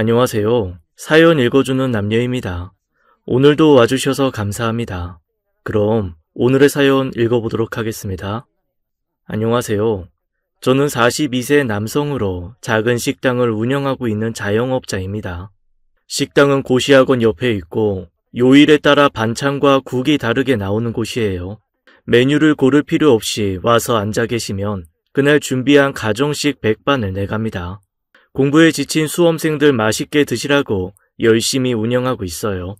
안녕하세요. 사연 읽어주는 남녀입니다. 오늘도 와주셔서 감사합니다. 그럼 오늘의 사연 읽어보도록 하겠습니다. 안녕하세요. 저는 42세 남성으로 작은 식당을 운영하고 있는 자영업자입니다. 식당은 고시학원 옆에 있고 요일에 따라 반찬과 국이 다르게 나오는 곳이에요. 메뉴를 고를 필요 없이 와서 앉아 계시면 그날 준비한 가정식 백반을 내갑니다. 공부에 지친 수험생들 맛있게 드시라고 열심히 운영하고 있어요.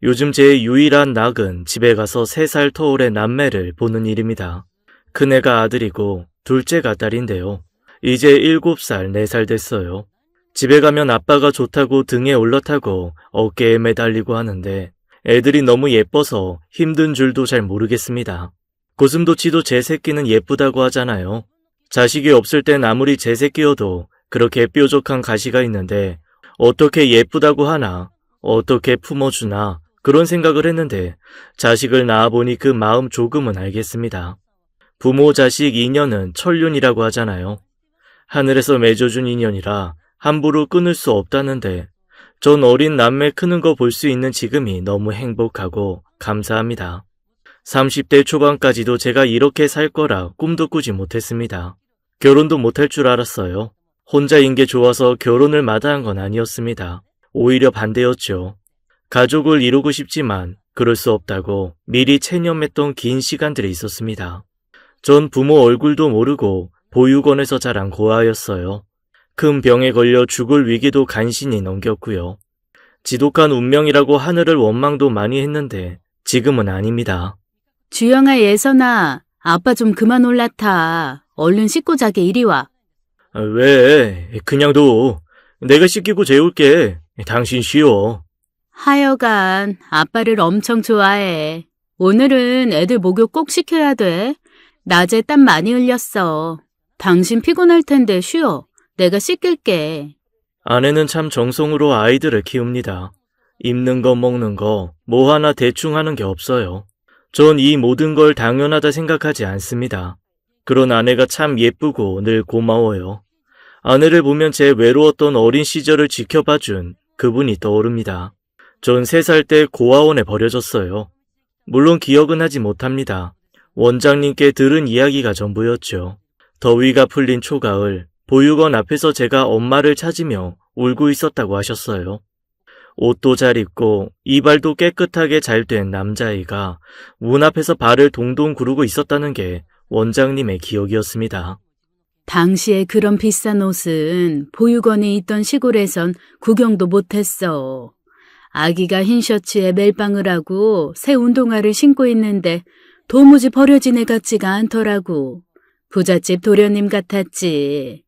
요즘 제 유일한 낙은 집에 가서 3살 터울의 남매를 보는 일입니다. 큰애가 아들이고 둘째가 딸인데요. 이제 7살, 4살 됐어요. 집에 가면 아빠가 좋다고 등에 올라타고 어깨에 매달리고 하는데 애들이 너무 예뻐서 힘든 줄도 잘 모르겠습니다. 고슴도치도 제 새끼는 예쁘다고 하잖아요. 자식이 없을 땐 아무리 제 새끼여도 그렇게 뾰족한 가시가 있는데 어떻게 예쁘다고 하나, 어떻게 품어주나 그런 생각을 했는데 자식을 낳아보니 그 마음 조금은 알겠습니다. 부모 자식 인연은 천륜이라고 하잖아요. 하늘에서 맺어준 인연이라 함부로 끊을 수 없다는데 전 어린 남매 크는 거 볼 수 있는 지금이 너무 행복하고 감사합니다. 30대 초반까지도 제가 이렇게 살 거라 꿈도 꾸지 못했습니다. 결혼도 못할 줄 알았어요. 혼자인 게 좋아서 결혼을 마다한 건 아니었습니다. 오히려 반대였죠. 가족을 이루고 싶지만 그럴 수 없다고 미리 체념했던 긴 시간들이 있었습니다. 전 부모 얼굴도 모르고 보육원에서 자란 고아였어요. 큰 병에 걸려 죽을 위기도 간신히 넘겼고요. 지독한 운명이라고 하늘을 원망도 많이 했는데 지금은 아닙니다. 주영아, 예선아, 아빠 좀 그만 올라타. 얼른 씻고 자게 이리 와. 왜? 그냥 둬. 내가 씻기고 재울게. 당신 쉬어. 하여간 아빠를 엄청 좋아해. 오늘은 애들 목욕 꼭 시켜야 돼. 낮에 땀 많이 흘렸어. 당신 피곤할 텐데 쉬어. 내가 씻길게. 아내는 참 정성으로 아이들을 키웁니다. 입는 거 먹는 거 뭐 하나 대충 하는 게 없어요. 전 이 모든 걸 당연하다 생각하지 않습니다. 그런 아내가 참 예쁘고 늘 고마워요. 아내를 보면 제 외로웠던 어린 시절을 지켜봐준 그분이 떠오릅니다. 전 3살 때 고아원에 버려졌어요. 물론 기억은 하지 못합니다. 원장님께 들은 이야기가 전부였죠. 더위가 풀린 초가을, 보육원 앞에서 제가 엄마를 찾으며 울고 있었다고 하셨어요. 옷도 잘 입고 이발도 깨끗하게 잘 된 남자아이가 문 앞에서 발을 동동 구르고 있었다는 게 원장님의 기억이었습니다. 당시에 그런 비싼 옷은 보육원에 있던 시골에선 구경도 못했어. 아기가 흰 셔츠에 멜빵을 하고 새 운동화를 신고 있는데 도무지 버려진 애 같지가 않더라고. 부잣집 도련님 같았지.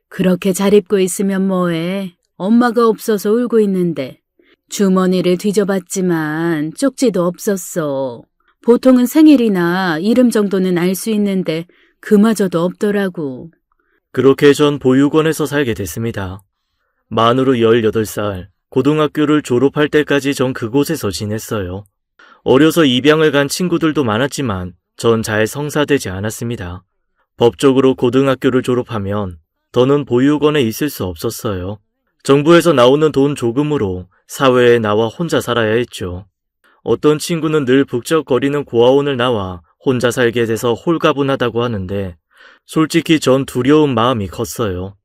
그렇게 잘 입고 있으면 뭐해. 엄마가 없어서 울고 있는데. 주머니를 뒤져봤지만 쪽지도 없었어. 보통은 생일이나 이름 정도는 알 수 있는데 그마저도 없더라고. 그렇게 전 보육원에서 살게 됐습니다. 만으로 18살, 고등학교를 졸업할 때까지 전 그곳에서 지냈어요. 어려서 입양을 간 친구들도 많았지만 전 잘 성사되지 않았습니다. 법적으로 고등학교를 졸업하면 더는 보육원에 있을 수 없었어요. 정부에서 나오는 돈 조금으로 사회에 나와 혼자 살아야 했죠. 어떤 친구는 늘 북적거리는 고아원을 나와 혼자 살게 돼서 홀가분하다고 하는데 솔직히 전 두려운 마음이 컸어요.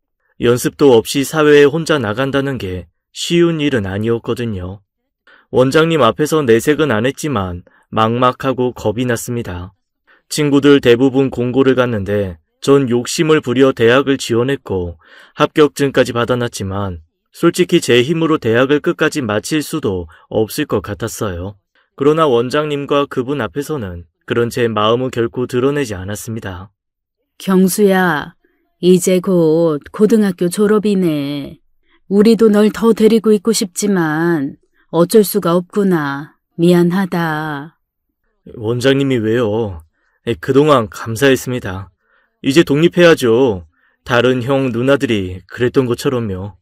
연습도 없이 사회에 혼자 나간다는 게 쉬운 일은 아니었거든요. 원장님 앞에서 내색은 안 했지만 막막하고 겁이 났습니다. 친구들 대부분 공고를 갔는데 전 욕심을 부려 대학을 지원했고 합격증까지 받아놨지만 솔직히 제 힘으로 대학을 끝까지 마칠 수도 없을 것 같았어요. 그러나 원장님과 그분 앞에서는 그런 제 마음은 결코 드러내지 않았습니다. 경수야, 이제 곧 고등학교 졸업이네. 우리도 널 더 데리고 있고 싶지만 어쩔 수가 없구나. 미안하다. 원장님이 왜요? 그동안 감사했습니다. 이제 독립해야죠. 다른 형 누나들이 그랬던 것처럼요.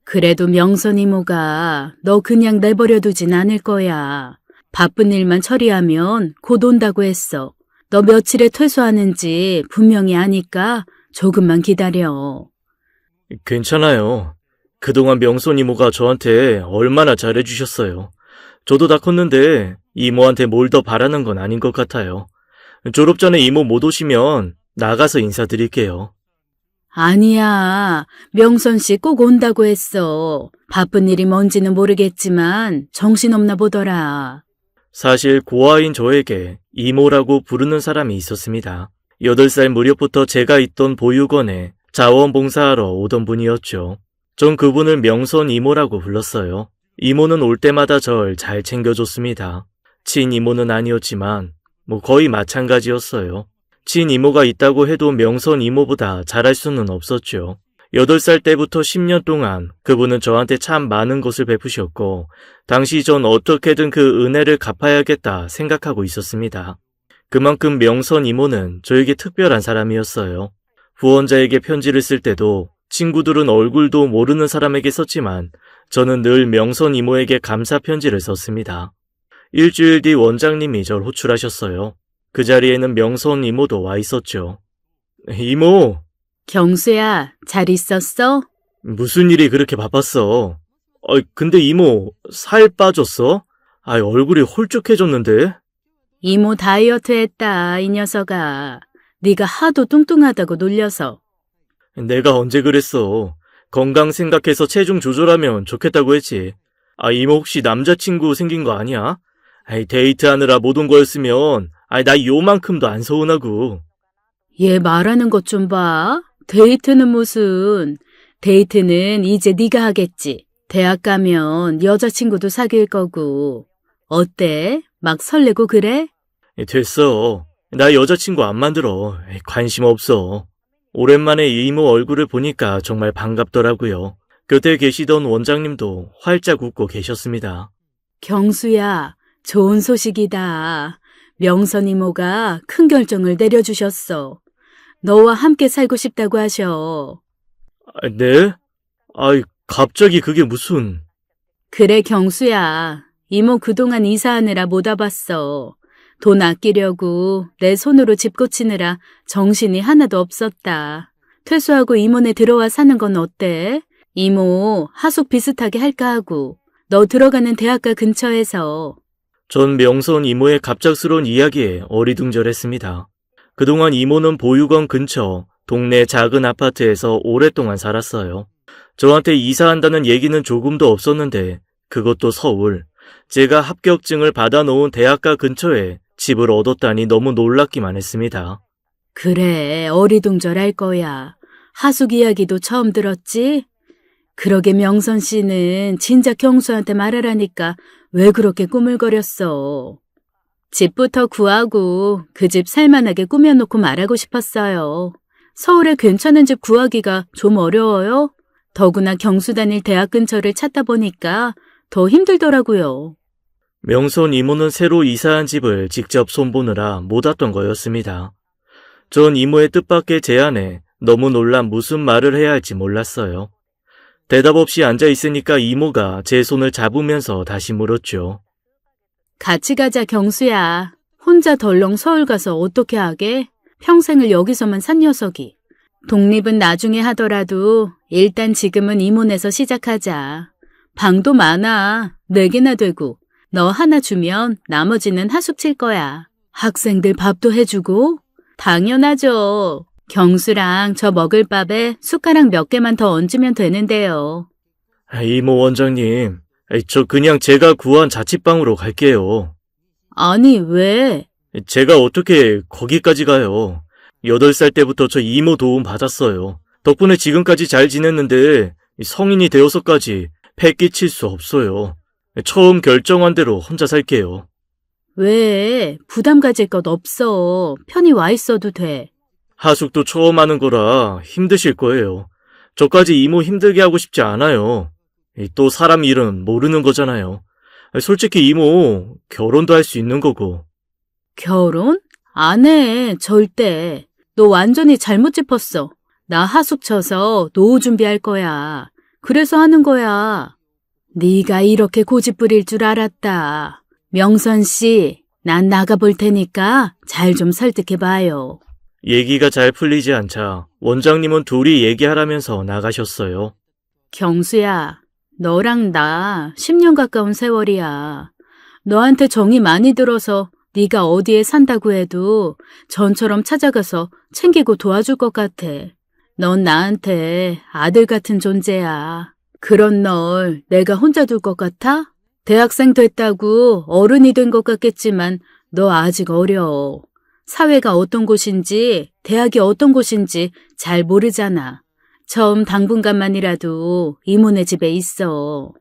그래도 명선 이모가 너 그냥 내버려두진 않을 거야. 바쁜 일만 처리하면 곧 온다고 했어. 너 며칠에 퇴소하는지 분명히 아니까 조금만 기다려. 괜찮아요. 그동안 명선 이모가 저한테 얼마나 잘해주셨어요. 저도 다 컸는데 이모한테 뭘 더 바라는 건 아닌 것 같아요. 졸업 전에 이모 못 오시면 나가서 인사드릴게요. 아니야. 명선 씨 꼭 온다고 했어. 바쁜 일이 뭔지는 모르겠지만 정신없나 보더라. 사실 고아인 저에게 이모라고 부르는 사람이 있었습니다. 8살 무렵부터 제가 있던 보육원에 자원봉사하러 오던 분이었죠. 전 그분을 명선 이모라고 불렀어요. 이모는 올 때마다 절 잘 챙겨줬습니다. 친이모는 아니었지만 거의 마찬가지였어요. 친이모가 있다고 해도 명선 이모보다 잘할 수는 없었죠. 8살 때부터 10년 동안 그분은 저한테 참 많은 것을 베푸셨고 당시 전 어떻게든 그 은혜를 갚아야겠다 생각하고 있었습니다. 그만큼 명선 이모는 저에게 특별한 사람이었어요. 후원자에게 편지를 쓸 때도 친구들은 얼굴도 모르는 사람에게 썼지만 저는 늘 명선 이모에게 감사 편지를 썼습니다. 일주일 뒤 원장님이 절 호출하셨어요. 그 자리에는 명선 이모도 와 있었죠. 이모, 경수야, 잘 있었어? 무슨 일이 그렇게 바빴어? 근데 이모, 살 빠졌어? 얼굴이 홀쭉해졌는데? 이모 다이어트 했다, 이 녀석아. 네가 하도 뚱뚱하다고 놀려서. 내가 언제 그랬어? 건강 생각해서 체중 조절하면 좋겠다고 했지. 이모 혹시 남자친구 생긴 거 아니야? 데이트하느라 못 온 거였으면, 나 요만큼도 안 서운하고. 얘 말하는 것 좀 봐. 데이트는 무슨. 데이트는 이제 네가 하겠지. 대학 가면 여자친구도 사귈 거고. 어때? 막 설레고 그래? 됐어. 나 여자친구 안 만들어. 관심 없어. 오랜만에 이모 얼굴을 보니까 정말 반갑더라고요. 곁에 계시던 원장님도 활짝 웃고 계셨습니다. 경수야, 좋은 소식이다. 명선 이모가 큰 결정을 내려주셨어. 너와 함께 살고 싶다고 하셔. 네? 갑자기 그게 무슨... 그래, 경수야. 이모 그동안 이사하느라 못 와봤어. 돈 아끼려고 내 손으로 집 고치느라 정신이 하나도 없었다. 퇴소하고 이모네 들어와 사는 건 어때? 이모 하숙 비슷하게 할까 하고. 너 들어가는 대학가 근처에서. 전 명선 이모의 갑작스러운 이야기에 어리둥절했습니다. 그동안 이모는 보육원 근처 동네 작은 아파트에서 오랫동안 살았어요. 저한테 이사한다는 얘기는 조금도 없었는데 그것도 서울. 제가 합격증을 받아놓은 대학가 근처에 집을 얻었다니 너무 놀랍기만 했습니다. 그래, 어리둥절할 거야. 하숙 이야기도 처음 들었지? 그러게 명선 씨는 진작 경수한테 말하라니까 왜 그렇게 꾸물거렸어. 집부터 구하고 그 집 살만하게 꾸며놓고 말하고 싶었어요. 서울에 괜찮은 집 구하기가 좀 어려워요. 더구나 경수 다닐 대학 근처를 찾다 보니까 더 힘들더라고요. 명선 이모는 새로 이사한 집을 직접 손보느라 못 왔던 거였습니다. 전 이모의 뜻밖의 제안에 너무 놀라 무슨 말을 해야 할지 몰랐어요. 대답 없이 앉아있으니까 이모가 제 손을 잡으면서 다시 물었죠. 같이 가자, 경수야. 혼자 덜렁 서울 가서 어떻게 하게? 평생을 여기서만 산 녀석이. 독립은 나중에 하더라도 일단 지금은 이모네서 시작하자. 방도 많아. 4개나 되고. 너 하나 주면 나머지는 하숙 칠 거야. 학생들 밥도 해주고? 당연하죠. 경수랑 저 먹을 밥에 숟가락 몇 개만 더 얹으면 되는데요. 이모 원장님, 저 그냥 제가 구한 자취방으로 갈게요. 아니, 왜? 제가 어떻게 거기까지 가요? 8살 때부터 저 이모 도움 받았어요. 덕분에 지금까지 잘 지냈는데 성인이 되어서까지 패 끼칠 수 없어요. 처음 결정한 대로 혼자 살게요. 왜? 부담 가질 것 없어. 편히 와 있어도 돼. 하숙도 처음 하는 거라 힘드실 거예요. 저까지 이모 힘들게 하고 싶지 않아요. 또 사람 일은 모르는 거잖아요. 솔직히 이모 결혼도 할 수 있는 거고. 결혼? 안 해, 절대. 너 완전히 잘못 짚었어. 나 하숙 쳐서 노후 준비할 거야. 그래서 하는 거야. 네가 이렇게 고집 부릴 줄 알았다. 명선 씨, 난 나가볼 테니까 잘 좀 설득해봐요. 얘기가 잘 풀리지 않자 원장님은 둘이 얘기하라면서 나가셨어요. 경수야, 너랑 나 10년 가까운 세월이야. 너한테 정이 많이 들어서 네가 어디에 산다고 해도 전처럼 찾아가서 챙기고 도와줄 것 같아. 넌 나한테 아들 같은 존재야. 그런 널 내가 혼자 둘 것 같아? 대학생 됐다고 어른이 된 것 같겠지만 너 아직 어려. 사회가 어떤 곳인지, 대학이 어떤 곳인지 잘 모르잖아. 처음 당분간만이라도 이모네 집에 있어.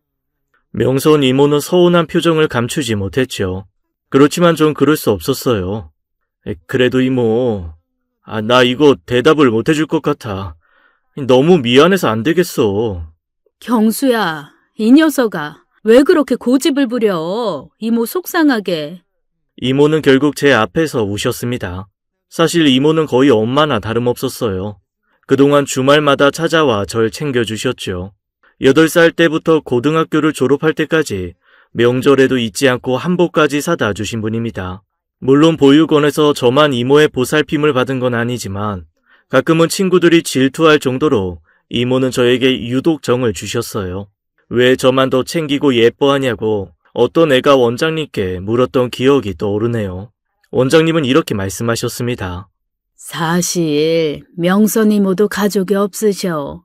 명선 이모는 서운한 표정을 감추지 못했죠. 그렇지만 전 그럴 수 없었어요. 그래도 이모, 나 이거 대답을 못 해줄 것 같아. 너무 미안해서 안 되겠어. 경수야, 이 녀석아, 왜 그렇게 고집을 부려? 이모 속상하게. 이모는 결국 제 앞에서 우셨습니다. 사실 이모는 거의 엄마나 다름없었어요. 그동안 주말마다 찾아와 절 챙겨주셨죠. 8살 때부터 고등학교를 졸업할 때까지 명절에도 잊지 않고 한복까지 사다 주신 분입니다. 물론 보육원에서 저만 이모의 보살핌을 받은 건 아니지만 가끔은 친구들이 질투할 정도로 이모는 저에게 유독 정을 주셨어요. 왜 저만 더 챙기고 예뻐하냐고 어떤 애가 원장님께 물었던 기억이 떠오르네요. 원장님은 이렇게 말씀하셨습니다. 사실 명선 이모도 가족이 없으셔.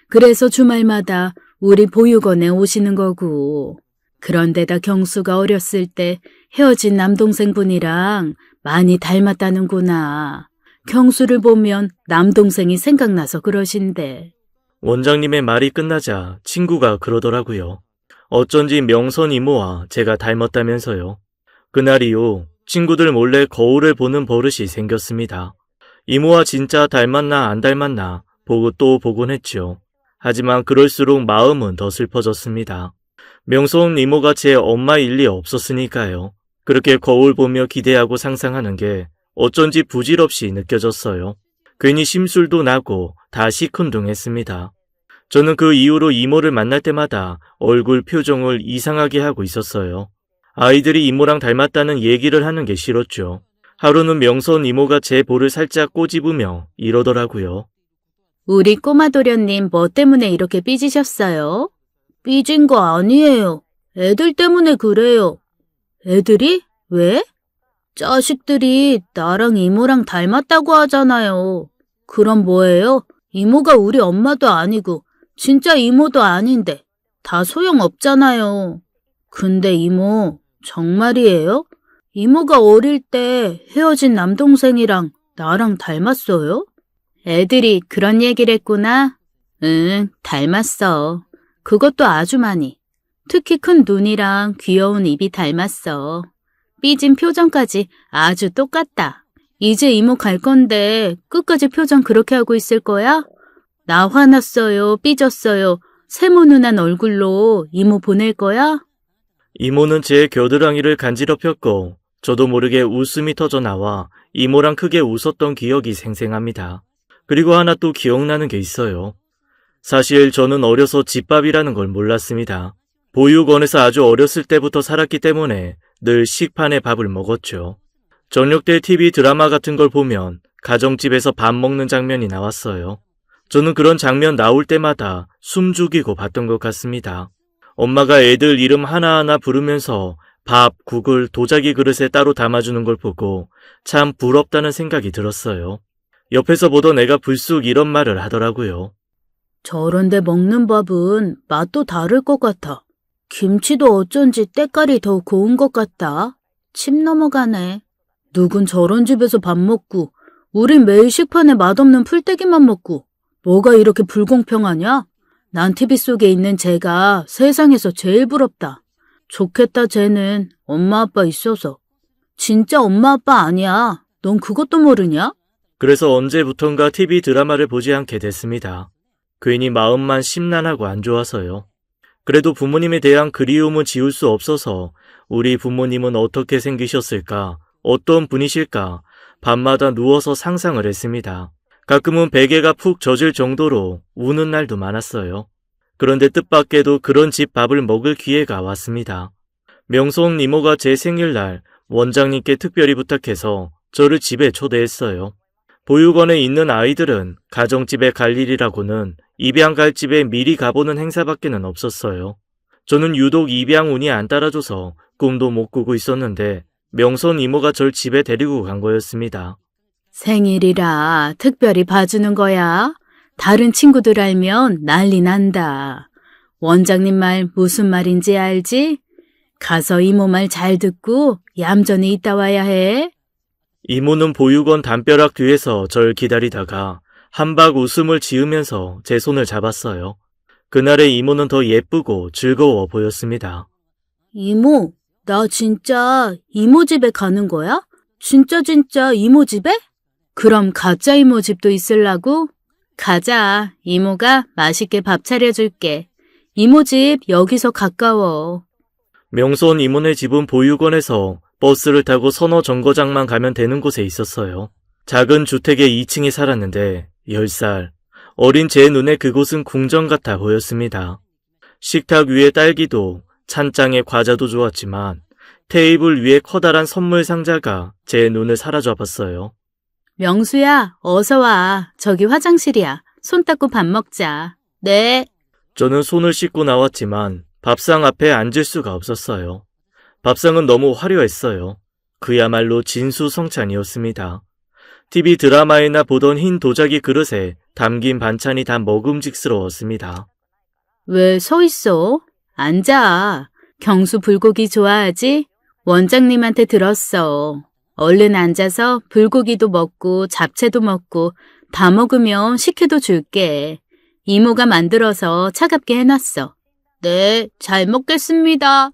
그래서 주말마다 우리 보육원에 오시는 거고. 그런데다 경수가 어렸을 때 헤어진 남동생분이랑 많이 닮았다는구나. 경수를 보면 남동생이 생각나서 그러신대. 원장님의 말이 끝나자 친구가 그러더라고요. 어쩐지 명선 이모와 제가 닮았다면서요. 그날 이후 친구들 몰래 거울을 보는 버릇이 생겼습니다. 이모와 진짜 닮았나 안 닮았나 보고 또 보곤 했죠. 하지만 그럴수록 마음은 더 슬퍼졌습니다. 명선 이모가 제 엄마일 리 없었으니까요. 그렇게 거울 보며 기대하고 상상하는 게 어쩐지 부질없이 느껴졌어요. 괜히 심술도 나고 다 시큰둥했습니다. 저는 그 이후로 이모를 만날 때마다 얼굴 표정을 이상하게 하고 있었어요. 아이들이 이모랑 닮았다는 얘기를 하는 게 싫었죠. 하루는 명선 이모가 제 볼을 살짝 꼬집으며 이러더라고요. 우리 꼬마 도련님 뭐 때문에 이렇게 삐지셨어요? 삐진 거 아니에요. 애들 때문에 그래요. 애들이? 왜? 자식들이 나랑 이모랑 닮았다고 하잖아요. 그럼 뭐예요? 이모가 우리 엄마도 아니고 진짜 이모도 아닌데 다 소용없잖아요. 근데 이모 정말이에요? 이모가 어릴 때 헤어진 남동생이랑 나랑 닮았어요? 애들이 그런 얘기를 했구나. 응, 닮았어. 그것도 아주 많이. 특히 큰 눈이랑 귀여운 입이 닮았어. 삐진 표정까지 아주 똑같다. 이제 이모 갈 건데 끝까지 표정 그렇게 하고 있을 거야? 나 화났어요, 삐졌어요. 세모눈한 얼굴로 이모 보낼 거야? 이모는 제 겨드랑이를 간지럽혔고 저도 모르게 웃음이 터져 나와 이모랑 크게 웃었던 기억이 생생합니다. 그리고 하나 또 기억나는 게 있어요. 사실 저는 어려서 집밥이라는 걸 몰랐습니다. 보육원에서 아주 어렸을 때부터 살았기 때문에 늘 식판에 밥을 먹었죠. 저녁 때 TV 드라마 같은 걸 보면 가정집에서 밥 먹는 장면이 나왔어요. 저는 그런 장면 나올 때마다 숨 죽이고 봤던 것 같습니다. 엄마가 애들 이름 하나하나 부르면서 밥, 국을 도자기 그릇에 따로 담아주는 걸 보고 참 부럽다는 생각이 들었어요. 옆에서 보던 애가 불쑥 이런 말을 하더라고요. 저런데 먹는 밥은 맛도 다를 것 같아. 김치도 어쩐지 때깔이 더 고운 것 같다. 침 넘어가네. 누군 저런 집에서 밥 먹고 우린 매일 식판에 맛없는 풀떼기만 먹고 뭐가 이렇게 불공평하냐? 난 TV 속에 있는 쟤가 세상에서 제일 부럽다. 좋겠다 쟤는 엄마 아빠 있어서. 진짜 엄마 아빠 아니야. 넌 그것도 모르냐? 그래서 언제부턴가 TV 드라마를 보지 않게 됐습니다. 괜히 마음만 심란하고 안 좋아서요. 그래도 부모님에 대한 그리움은 지울 수 없어서 우리 부모님은 어떻게 생기셨을까? 어떤 분이실까? 밤마다 누워서 상상을 했습니다. 가끔은 베개가 푹 젖을 정도로 우는 날도 많았어요. 그런데 뜻밖에도 그런 집 밥을 먹을 기회가 왔습니다. 명성 이모가 제 생일날 원장님께 특별히 부탁해서 저를 집에 초대했어요. 보육원에 있는 아이들은 가정집에 갈 일이라고는 입양 갈 집에 미리 가보는 행사밖에는 없었어요. 저는 유독 입양 운이 안 따라줘서 꿈도 못 꾸고 있었는데 명선 이모가 절 집에 데리고 간 거였습니다. 생일이라 특별히 봐주는 거야. 다른 친구들 알면 난리 난다. 원장님 말 무슨 말인지 알지? 가서 이모 말 잘 듣고 얌전히 있다 와야 해. 이모는 보육원 담벼락 뒤에서 절 기다리다가 한박 웃음을 지으면서 제 손을 잡았어요. 그날의 이모는 더 예쁘고 즐거워 보였습니다. 이모, 나 진짜 이모 집에 가는 거야? 진짜 이모 집에? 그럼 가짜 이모 집도 있으려고? 가자. 이모가 맛있게 밥 차려줄게. 이모 집 여기서 가까워. 명선 이모네 집은 보육원에서 버스를 타고 서너 정거장만 가면 되는 곳에 있었어요. 작은 주택의 2층에 살았는데 10살. 어린 제 눈에 그곳은 궁전 같아 보였습니다. 식탁 위에 딸기도 찬장에 과자도 좋았지만 테이블 위에 커다란 선물 상자가 제 눈을 사로잡았어요. 명수야, 어서 와. 저기 화장실이야. 손 닦고 밥 먹자. 네. 저는 손을 씻고 나왔지만 밥상 앞에 앉을 수가 없었어요. 밥상은 너무 화려했어요. 그야말로 진수성찬이었습니다. TV 드라마에나 보던 흰 도자기 그릇에 담긴 반찬이 다 먹음직스러웠습니다. 왜 서 있어? 앉아. 경수 불고기 좋아하지? 원장님한테 들었어. 얼른 앉아서 불고기도 먹고 잡채도 먹고 다 먹으면 식혜도 줄게. 이모가 만들어서 차갑게 해놨어. 네, 잘 먹겠습니다.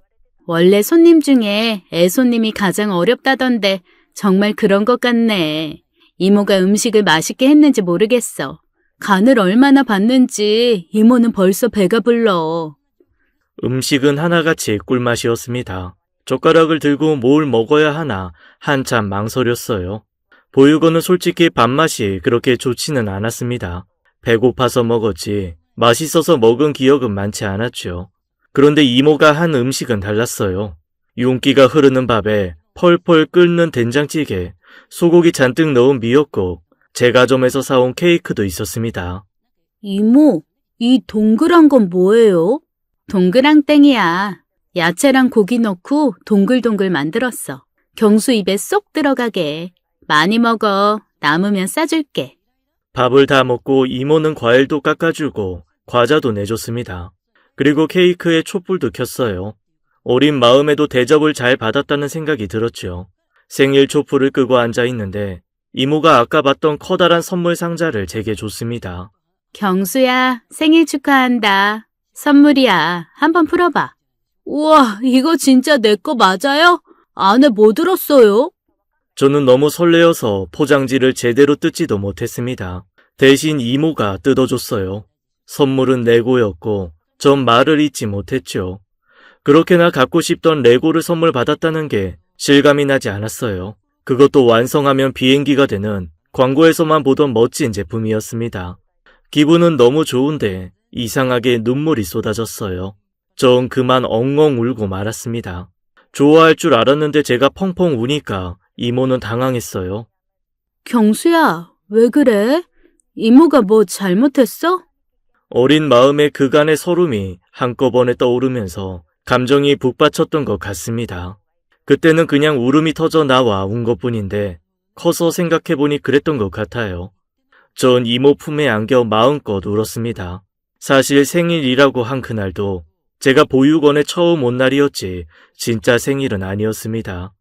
원래 손님 중에 애손님이 가장 어렵다던데 정말 그런 것 같네. 이모가 음식을 맛있게 했는지 모르겠어. 간을 얼마나 봤는지 이모는 벌써 배가 불러. 음식은 하나같이 꿀맛이었습니다. 젓가락을 들고 뭘 먹어야 하나 한참 망설였어요. 보육원은 솔직히 밥맛이 그렇게 좋지는 않았습니다. 배고파서 먹었지 맛있어서 먹은 기억은 많지 않았죠. 그런데 이모가 한 음식은 달랐어요. 윤기가 흐르는 밥에 펄펄 끓는 된장찌개, 소고기 잔뜩 넣은 미역국, 제과점에서 사온 케이크도 있었습니다. 이모, 이 동그란 건 뭐예요? 동그랑땡이야. 야채랑 고기 넣고 동글동글 만들었어. 경수 입에 쏙 들어가게. 많이 먹어. 남으면 싸줄게. 밥을 다 먹고 이모는 과일도 깎아주고 과자도 내줬습니다. 그리고 케이크에 촛불도 켰어요. 어린 마음에도 대접을 잘 받았다는 생각이 들었죠. 생일 촛불을 끄고 앉아 있는데 이모가 아까 봤던 커다란 선물 상자를 제게 줬습니다. 경수야, 생일 축하한다. 선물이야. 한번 풀어봐. 우와, 이거 진짜 내 거 맞아요? 안에 뭐 들었어요? 저는 너무 설레어서 포장지를 제대로 뜯지도 못했습니다. 대신 이모가 뜯어줬어요. 선물은 레고였고 전 말을 잇지 못했죠. 그렇게나 갖고 싶던 레고를 선물 받았다는 게 실감이 나지 않았어요. 그것도 완성하면 비행기가 되는 광고에서만 보던 멋진 제품이었습니다. 기분은 너무 좋은데 이상하게 눈물이 쏟아졌어요. 전 그만 엉엉 울고 말았습니다. 좋아할 줄 알았는데 제가 펑펑 우니까 이모는 당황했어요. 경수야, 왜 그래? 이모가 뭐 잘못했어? 어린 마음에 그간의 서름이 한꺼번에 떠오르면서 감정이 북받쳤던 것 같습니다. 그때는 그냥 울음이 터져 나와 운 것뿐인데 커서 생각해보니 그랬던 것 같아요. 전 이모 품에 안겨 마음껏 울었습니다. 사실 생일이라고 한 그날도 제가 보육원에 처음 온 날이었지 진짜 생일은 아니었습니다.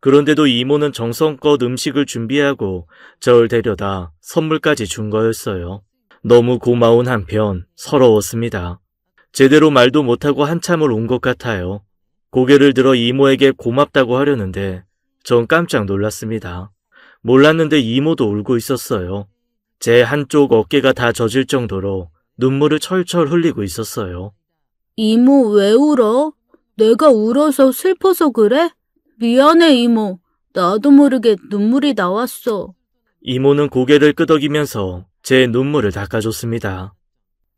그런데도 이모는 정성껏 음식을 준비하고 절 데려다 선물까지 준 거였어요. 너무 고마운 한편 서러웠습니다. 제대로 말도 못하고 한참을 온 것 같아요. 고개를 들어 이모에게 고맙다고 하려는데 전 깜짝 놀랐습니다. 몰랐는데 이모도 울고 있었어요. 제 한쪽 어깨가 다 젖을 정도로 눈물을 철철 흘리고 있었어요. 이모 왜 울어? 내가 울어서 슬퍼서 그래? 미안해 이모. 나도 모르게 눈물이 나왔어. 이모는 고개를 끄덕이면서 제 눈물을 닦아줬습니다.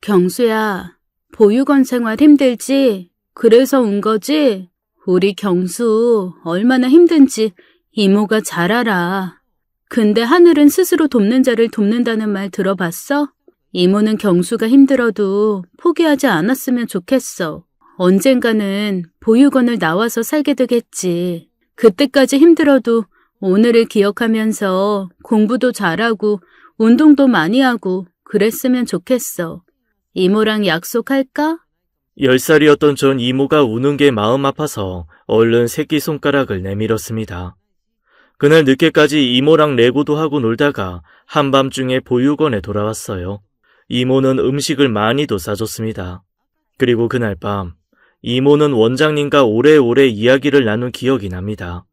경수야, 보육원 생활 힘들지? 그래서 운 거지? 우리 경수 얼마나 힘든지 이모가 잘 알아. 근데 하늘은 스스로 돕는 자를 돕는다는 말 들어봤어? 이모는 경수가 힘들어도 포기하지 않았으면 좋겠어. 언젠가는 보육원을 나와서 살게 되겠지. 그때까지 힘들어도 오늘을 기억하면서 공부도 잘하고 운동도 많이 하고 그랬으면 좋겠어. 이모랑 약속할까? 10살이었던 전 이모가 우는 게 마음 아파서 얼른 새끼손가락을 내밀었습니다. 그날 늦게까지 이모랑 레고도 하고 놀다가 한밤중에 보육원에 돌아왔어요. 이모는 음식을 많이도 싸줬습니다. 그리고 그날 밤 이모는 원장님과 오래오래 이야기를 나눈 기억이 납니다.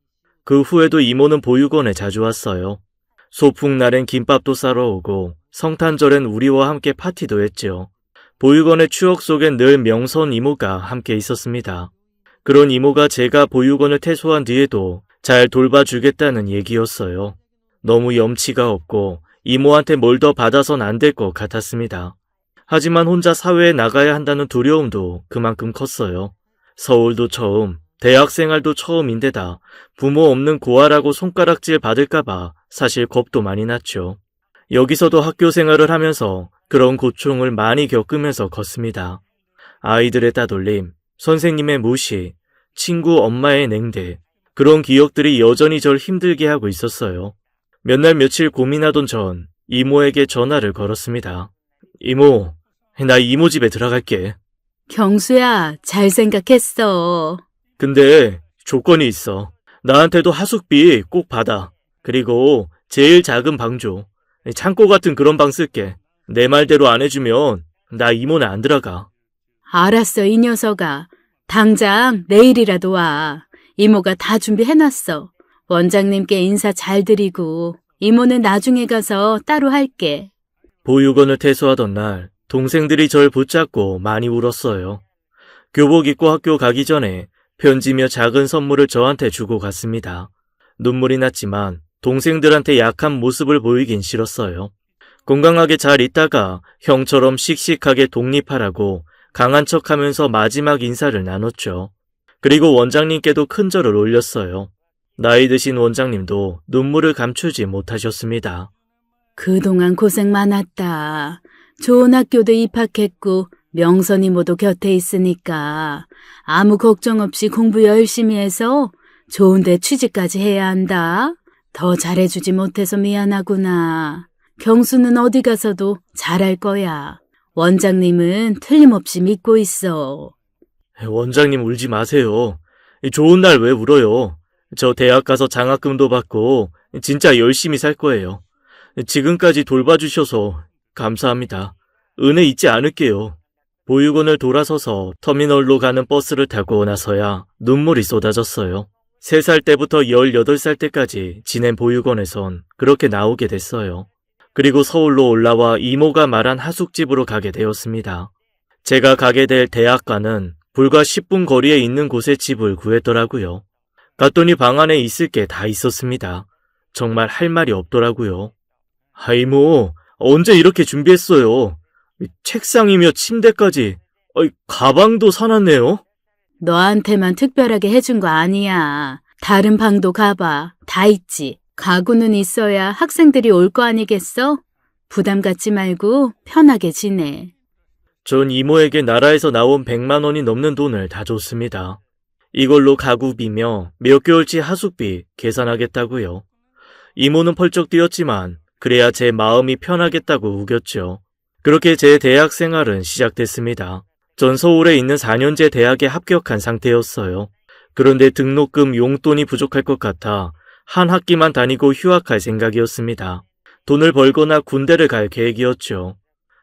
그 후에도 이모는 보육원에 자주 왔어요. 소풍날엔 김밥도 싸러 오고 성탄절엔 우리와 함께 파티도 했죠. 보육원의 추억 속엔 늘 명선 이모가 함께 있었습니다. 그런 이모가 제가 보육원을 퇴소한 뒤에도 잘 돌봐주겠다는 얘기였어요. 너무 염치가 없고 이모한테 뭘 더 받아선 안 될 것 같았습니다. 하지만 혼자 사회에 나가야 한다는 두려움도 그만큼 컸어요. 서울도 처음, 대학생활도 처음인데다 부모 없는 고아라고 손가락질 받을까봐 사실 겁도 많이 났죠. 여기서도 학교 생활을 하면서 그런 고충을 많이 겪으면서 컸습니다. 아이들의 따돌림, 선생님의 무시, 친구 엄마의 냉대, 그런 기억들이 여전히 절 힘들게 하고 있었어요. 몇 날 며칠 고민하던 전 이모에게 전화를 걸었습니다. 이모, 나 이모 집에 들어갈게. 경수야, 잘 생각했어. 근데 조건이 있어. 나한테도 하숙비 꼭 받아. 그리고 제일 작은 방 줘. 창고 같은 그런 방 쓸게. 내 말대로 안 해주면 나 이모네 안 들어가. 알았어, 이 녀석아. 당장 내일이라도 와. 이모가 다 준비해놨어. 원장님께 인사 잘 드리고 이모는 나중에 가서 따로 할게. 보육원을 퇴소하던 날 동생들이 절 붙잡고 많이 울었어요. 교복 입고 학교 가기 전에 편지며 작은 선물을 저한테 주고 갔습니다. 눈물이 났지만 동생들한테 약한 모습을 보이긴 싫었어요. 건강하게 잘 있다가 형처럼 씩씩하게 독립하라고 강한 척하면서 마지막 인사를 나눴죠. 그리고 원장님께도 큰 절을 올렸어요. 나이 드신 원장님도 눈물을 감추지 못하셨습니다. 그동안 고생 많았다. 좋은 학교도 입학했고 명선 이모도 곁에 있으니까 아무 걱정 없이 공부 열심히 해서 좋은 데 취직까지 해야 한다. 더 잘해주지 못해서 미안하구나. 경수는 어디 가서도 잘할 거야. 원장님은 틀림없이 믿고 있어. 원장님 울지 마세요. 좋은 날 왜 울어요? 저 대학 가서 장학금도 받고 진짜 열심히 살 거예요. 지금까지 돌봐주셔서 감사합니다. 은혜 잊지 않을게요. 보육원을 돌아서서 터미널로 가는 버스를 타고 나서야 눈물이 쏟아졌어요. 3살 때부터 18살 때까지 지낸 보육원에선 그렇게 나오게 됐어요. 그리고 서울로 올라와 이모가 말한 하숙집으로 가게 되었습니다. 제가 가게 될 대학과는 불과 10분 거리에 있는 곳에 집을 구했더라고요. 갔더니 방 안에 있을 게 다 있었습니다. 정말 할 말이 없더라고요. 이모, 언제 이렇게 준비했어요? 책상이며 침대까지, 가방도 사놨네요. 너한테만 특별하게 해준 거 아니야. 다른 방도 가봐. 다 있지. 가구는 있어야 학생들이 올 거 아니겠어? 부담 갖지 말고 편하게 지내. 전 이모에게 나라에서 나온 100만 원이 넘는 돈을 다 줬습니다. 이걸로 가구비며 몇 개월치 하숙비 계산하겠다고요. 이모는 펄쩍 뛰었지만 그래야 제 마음이 편하겠다고 우겼죠. 그렇게 제 대학 생활은 시작됐습니다. 전 서울에 있는 4년제 대학에 합격한 상태였어요. 그런데 등록금 용돈이 부족할 것 같아 한 학기만 다니고 휴학할 생각이었습니다. 돈을 벌거나 군대를 갈 계획이었죠.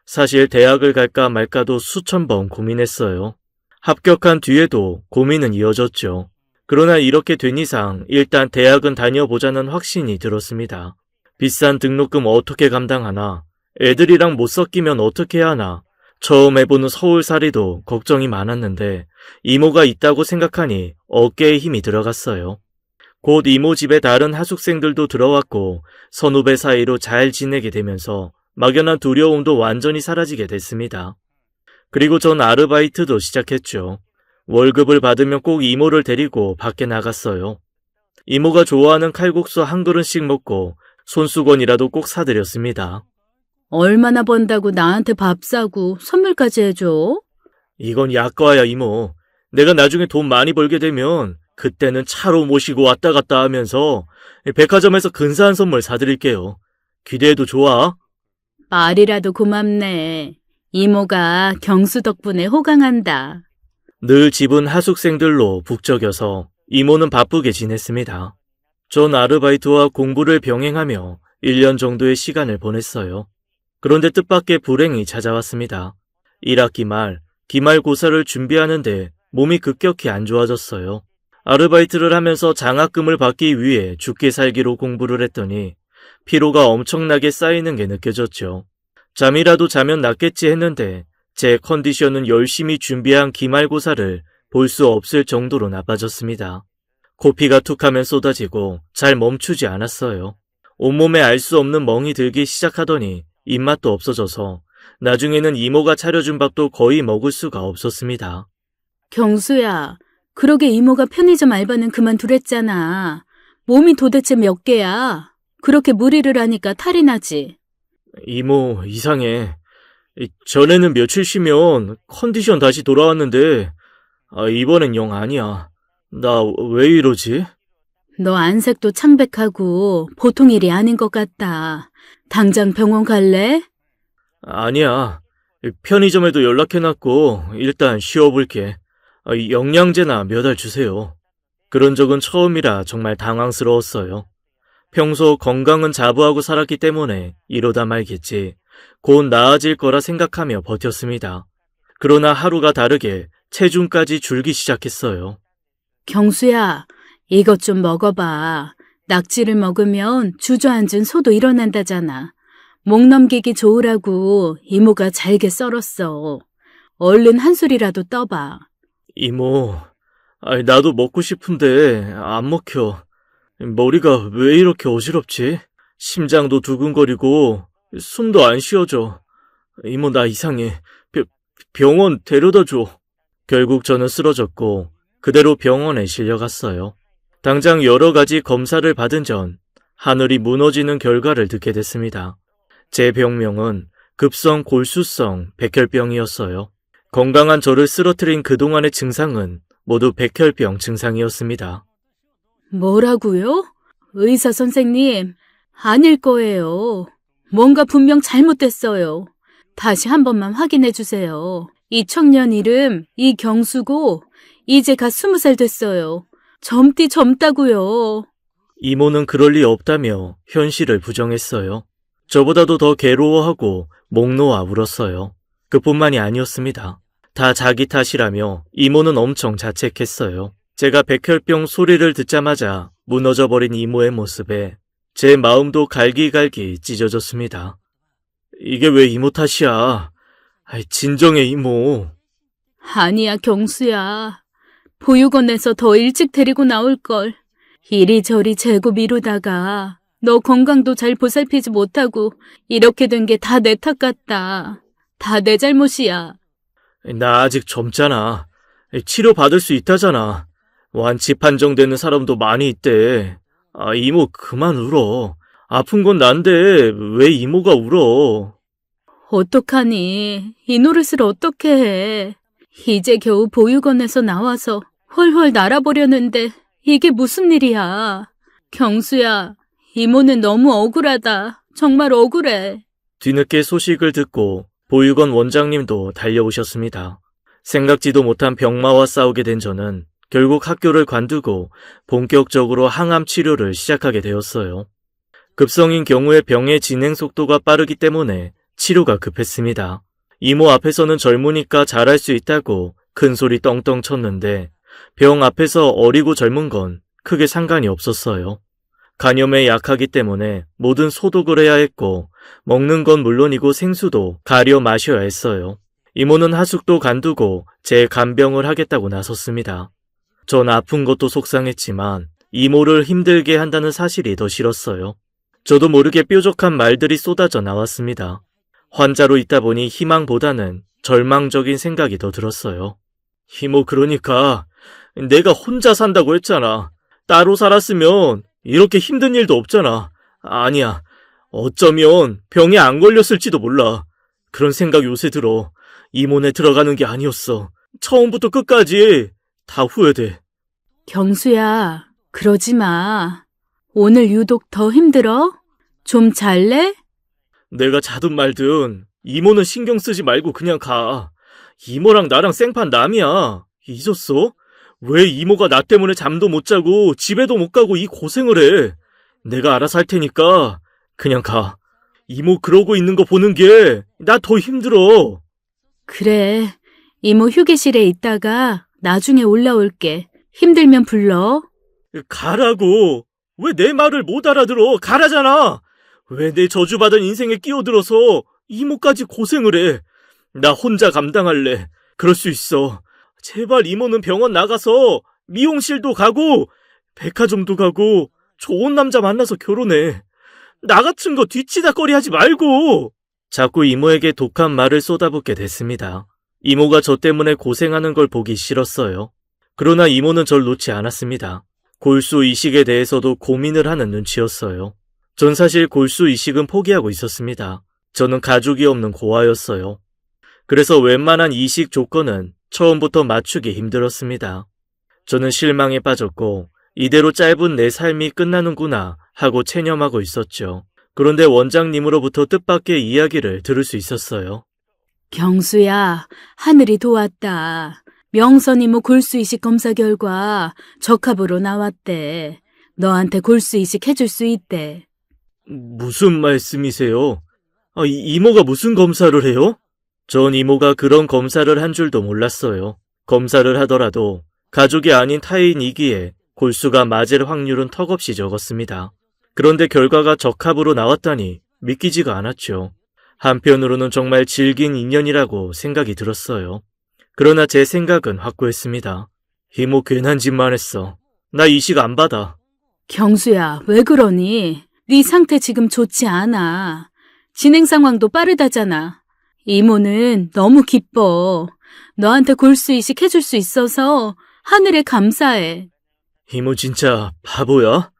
사실 대학을 갈까 말까도 수천 번 고민했어요. 합격한 뒤에도 고민은 이어졌죠. 그러나 이렇게 된 이상 일단 대학은 다녀보자는 확신이 들었습니다. 비싼 등록금 어떻게 감당하나, 애들이랑 못 섞이면 어떻게 하나, 처음 해보는 서울살이도 걱정이 많았는데 이모가 있다고 생각하니 어깨에 힘이 들어갔어요. 곧 이모 집에 다른 하숙생들도 들어왔고 선후배 사이로 잘 지내게 되면서 막연한 두려움도 완전히 사라지게 됐습니다. 그리고 전 아르바이트도 시작했죠. 월급을 받으면 꼭 이모를 데리고 밖에 나갔어요. 이모가 좋아하는 칼국수 한 그릇씩 먹고 손수건이라도 꼭 사드렸습니다. 얼마나 번다고 나한테 밥 사고 선물까지 해줘? 이건 약과야, 이모. 내가 나중에 돈 많이 벌게 되면 그때는 차로 모시고 왔다 갔다 하면서 백화점에서 근사한 선물 사드릴게요. 기대해도 좋아? 말이라도 고맙네. 이모가 경수 덕분에 호강한다. 늘 집은 하숙생들로 북적여서 이모는 바쁘게 지냈습니다. 전 아르바이트와 공부를 병행하며 1년 정도의 시간을 보냈어요. 그런데 뜻밖의 불행이 찾아왔습니다. 1학기 말 기말고사를 준비하는데 몸이 급격히 안 좋아졌어요. 아르바이트를 하면서 장학금을 받기 위해 죽기 살기로 공부를 했더니 피로가 엄청나게 쌓이는 게 느껴졌죠. 잠이라도 자면 낫겠지 했는데 제 컨디션은 열심히 준비한 기말고사를 볼 수 없을 정도로 나빠졌습니다. 코피가 툭하면 쏟아지고 잘 멈추지 않았어요. 온몸에 알 수 없는 멍이 들기 시작하더니 입맛도 없어져서 나중에는 이모가 차려준 밥도 거의 먹을 수가 없었습니다. 경수야, 그러게 이모가 편의점 알바는 그만두랬잖아. 몸이 도대체 몇 개야? 그렇게 무리를 하니까 탈이 나지. 이모, 이상해. 전에는 며칠 쉬면 컨디션 다시 돌아왔는데 이번엔 영 아니야. 나 왜 이러지? 너 안색도 창백하고 보통 일이 아닌 것 같다. 당장 병원 갈래? 아니야. 편의점에도 연락해놨고 일단 쉬어볼게. 영양제나 몇 알 주세요. 그런 적은 처음이라 정말 당황스러웠어요. 평소 건강은 자부하고 살았기 때문에 이러다 말겠지. 곧 나아질 거라 생각하며 버텼습니다. 그러나 하루가 다르게 체중까지 줄기 시작했어요. 경수야, 이것 좀 먹어봐. 낙지를 먹으면 주저앉은 소도 일어난다잖아. 목 넘기기 좋으라고 이모가 잘게 썰었어. 얼른 한 술이라도 떠봐. 이모, 나도 먹고 싶은데 안 먹혀. 머리가 왜 이렇게 어지럽지? 심장도 두근거리고 숨도 안 쉬어져. 이모, 나 이상해. 병원 데려다 줘. 결국 저는 쓰러졌고 그대로 병원에 실려갔어요. 당장 여러 가지 검사를 받은 전 하늘이 무너지는 결과를 듣게 됐습니다. 제 병명은 급성 골수성 백혈병이었어요. 건강한 저를 쓰러뜨린 그동안의 증상은 모두 백혈병 증상이었습니다. 뭐라고요? 의사 선생님, 아닐 거예요. 뭔가 분명 잘못됐어요. 다시 한 번만 확인해 주세요. 이 청년 이름 이경수고 이제 갓 20살 됐어요. 젊다고요. 이모는 그럴 리 없다며 현실을 부정했어요. 저보다도 더 괴로워하고 목 놓아 울었어요. 그뿐만이 아니었습니다. 다 자기 탓이라며 이모는 엄청 자책했어요. 제가 백혈병 소리를 듣자마자 무너져버린 이모의 모습에 제 마음도 갈기갈기 찢어졌습니다. 이게 왜 이모 탓이야? 진정해, 이모. 아니야, 경수야. 보육원에서 더 일찍 데리고 나올걸. 이리저리 재고 미루다가 너 건강도 잘 보살피지 못하고 이렇게 된 게 다 내 탓 같다. 다 내 잘못이야. 나 아직 젊잖아. 치료받을 수 있다잖아. 완치 판정되는 사람도 많이 있대. 이모 그만 울어. 아픈 건 난데 왜 이모가 울어? 어떡하니? 이 노릇을 어떻게 해? 이제 겨우 보육원에서 나와서 헐헐 날아보려는데 이게 무슨 일이야? 경수야, 이모는 너무 억울하다. 정말 억울해. 뒤늦게 소식을 듣고 보육원 원장님도 달려오셨습니다. 생각지도 못한 병마와 싸우게 된 저는 결국 학교를 관두고 본격적으로 항암 치료를 시작하게 되었어요. 급성인 경우에 병의 진행 속도가 빠르기 때문에 치료가 급했습니다. 이모 앞에서는 젊으니까 잘할 수 있다고 큰 소리 떵떵 쳤는데 병 앞에서 어리고 젊은 건 크게 상관이 없었어요. 간염에 약하기 때문에 모든 소독을 해야 했고 먹는 건 물론이고 생수도 가려 마셔야 했어요. 이모는 하숙도 간두고 제 간병을 하겠다고 나섰습니다. 전 아픈 것도 속상했지만 이모를 힘들게 한다는 사실이 더 싫었어요. 저도 모르게 뾰족한 말들이 쏟아져 나왔습니다. 환자로 있다 보니 희망보다는 절망적인 생각이 더 들었어요. 이모, 그러니까 내가 혼자 산다고 했잖아. 따로 살았으면 이렇게 힘든 일도 없잖아. 아니야, 어쩌면 병에 안 걸렸을지도 몰라. 그런 생각 요새 들어. 이모네 들어가는 게 아니었어. 처음부터 끝까지 다 후회돼. 경수야, 그러지 마. 오늘 유독 더 힘들어? 좀 잘래? 내가 자든 말든 이모는 신경 쓰지 말고 그냥 가. 이모랑 나랑 생판 남이야. 잊었어? 왜 이모가 나 때문에 잠도 못 자고 집에도 못 가고 이 고생을 해. 내가 알아서 할 테니까 그냥 가. 이모 그러고 있는 거 보는 게 나 더 힘들어. 그래, 이모 휴게실에 있다가 나중에 올라올게. 힘들면 불러. 가라고. 왜 내 말을 못 알아들어? 가라잖아. 왜 내 저주받은 인생에 끼어들어서 이모까지 고생을 해. 나 혼자 감당할래. 그럴 수 있어. 제발 이모는 병원 나가서 미용실도 가고 백화점도 가고 좋은 남자 만나서 결혼해. 나 같은 거 뒤치다거리 하지 말고. 자꾸 이모에게 독한 말을 쏟아붓게 됐습니다. 이모가 저 때문에 고생하는 걸 보기 싫었어요. 그러나 이모는 절 놓지 않았습니다. 골수 이식에 대해서도 고민을 하는 눈치였어요. 전 사실 골수 이식은 포기하고 있었습니다. 저는 가족이 없는 고아였어요. 그래서 웬만한 이식 조건은 처음부터 맞추기 힘들었습니다. 저는 실망에 빠졌고 이대로 짧은 내 삶이 끝나는구나 하고 체념하고 있었죠. 그런데 원장님으로부터 뜻밖의 이야기를 들을 수 있었어요. 경수야, 하늘이 도왔다. 명선 이모 골수 이식 검사 결과 적합으로 나왔대. 너한테 골수 이식 해줄 수 있대. 무슨 말씀이세요? 이모가 무슨 검사를 해요? 전 이모가 그런 검사를 한 줄도 몰랐어요. 검사를 하더라도 가족이 아닌 타인이기에 골수가 맞을 확률은 턱없이 적었습니다. 그런데 결과가 적합으로 나왔다니 믿기지가 않았죠. 한편으로는 정말 질긴 인연이라고 생각이 들었어요. 그러나 제 생각은 확고했습니다. 이모 괜한 짓만 했어. 나 이식 안 받아. 경수야, 왜 그러니? 네 상태 지금 좋지 않아. 진행 상황도 빠르다잖아. 이모는 너무 기뻐. 너한테 골수 이식 해줄 수 있어서 하늘에 감사해. 이모 진짜 바보야?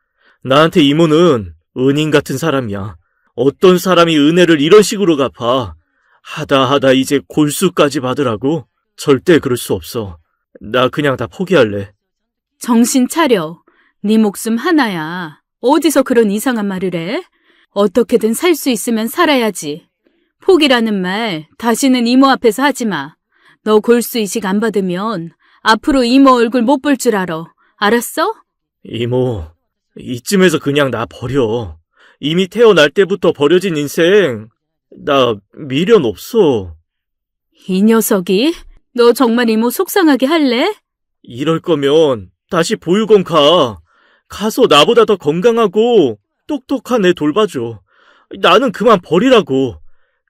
나한테 이모는 은인 같은 사람이야. 어떤 사람이 은혜를 이런 식으로 갚아. 하다 이제 골수까지 받으라고? 절대 그럴 수 없어. 나 그냥 다 포기할래. 정신 차려. 네 목숨 하나야. 어디서 그런 이상한 말을 해? 어떻게든 살 수 있으면 살아야지. 포기라는 말 다시는 이모 앞에서 하지 마. 너 골수 이식 안 받으면 앞으로 이모 얼굴 못 볼 줄 알아. 알았어? 이모, 이쯤에서 그냥 나 버려. 이미 태어날 때부터 버려진 인생, 나 미련 없어. 이 녀석이? 너 정말 이모 속상하게 할래? 이럴 거면 다시 보육원 가. 가서 나보다 더 건강하고 똑똑한 애 돌봐줘. 나는 그만 버리라고.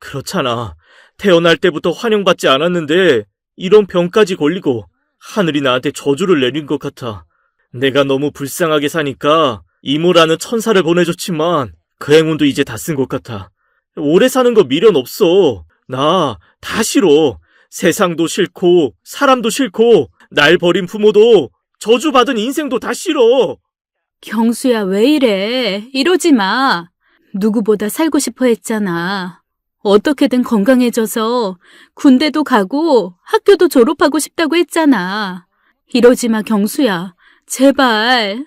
그렇잖아. 태어날 때부터 환영받지 않았는데 이런 병까지 걸리고 하늘이 나한테 저주를 내린 것 같아. 내가 너무 불쌍하게 사니까 이모라는 천사를 보내줬지만 그 행운도 이제 다 쓴 것 같아. 오래 사는 거 미련 없어. 나 다 싫어. 세상도 싫고 사람도 싫고 날 버린 부모도 저주받은 인생도 다 싫어. 경수야, 왜 이래? 이러지 마. 누구보다 살고 싶어 했잖아. 어떻게든 건강해져서 군대도 가고 학교도 졸업하고 싶다고 했잖아. 이러지 마, 경수야. 제발.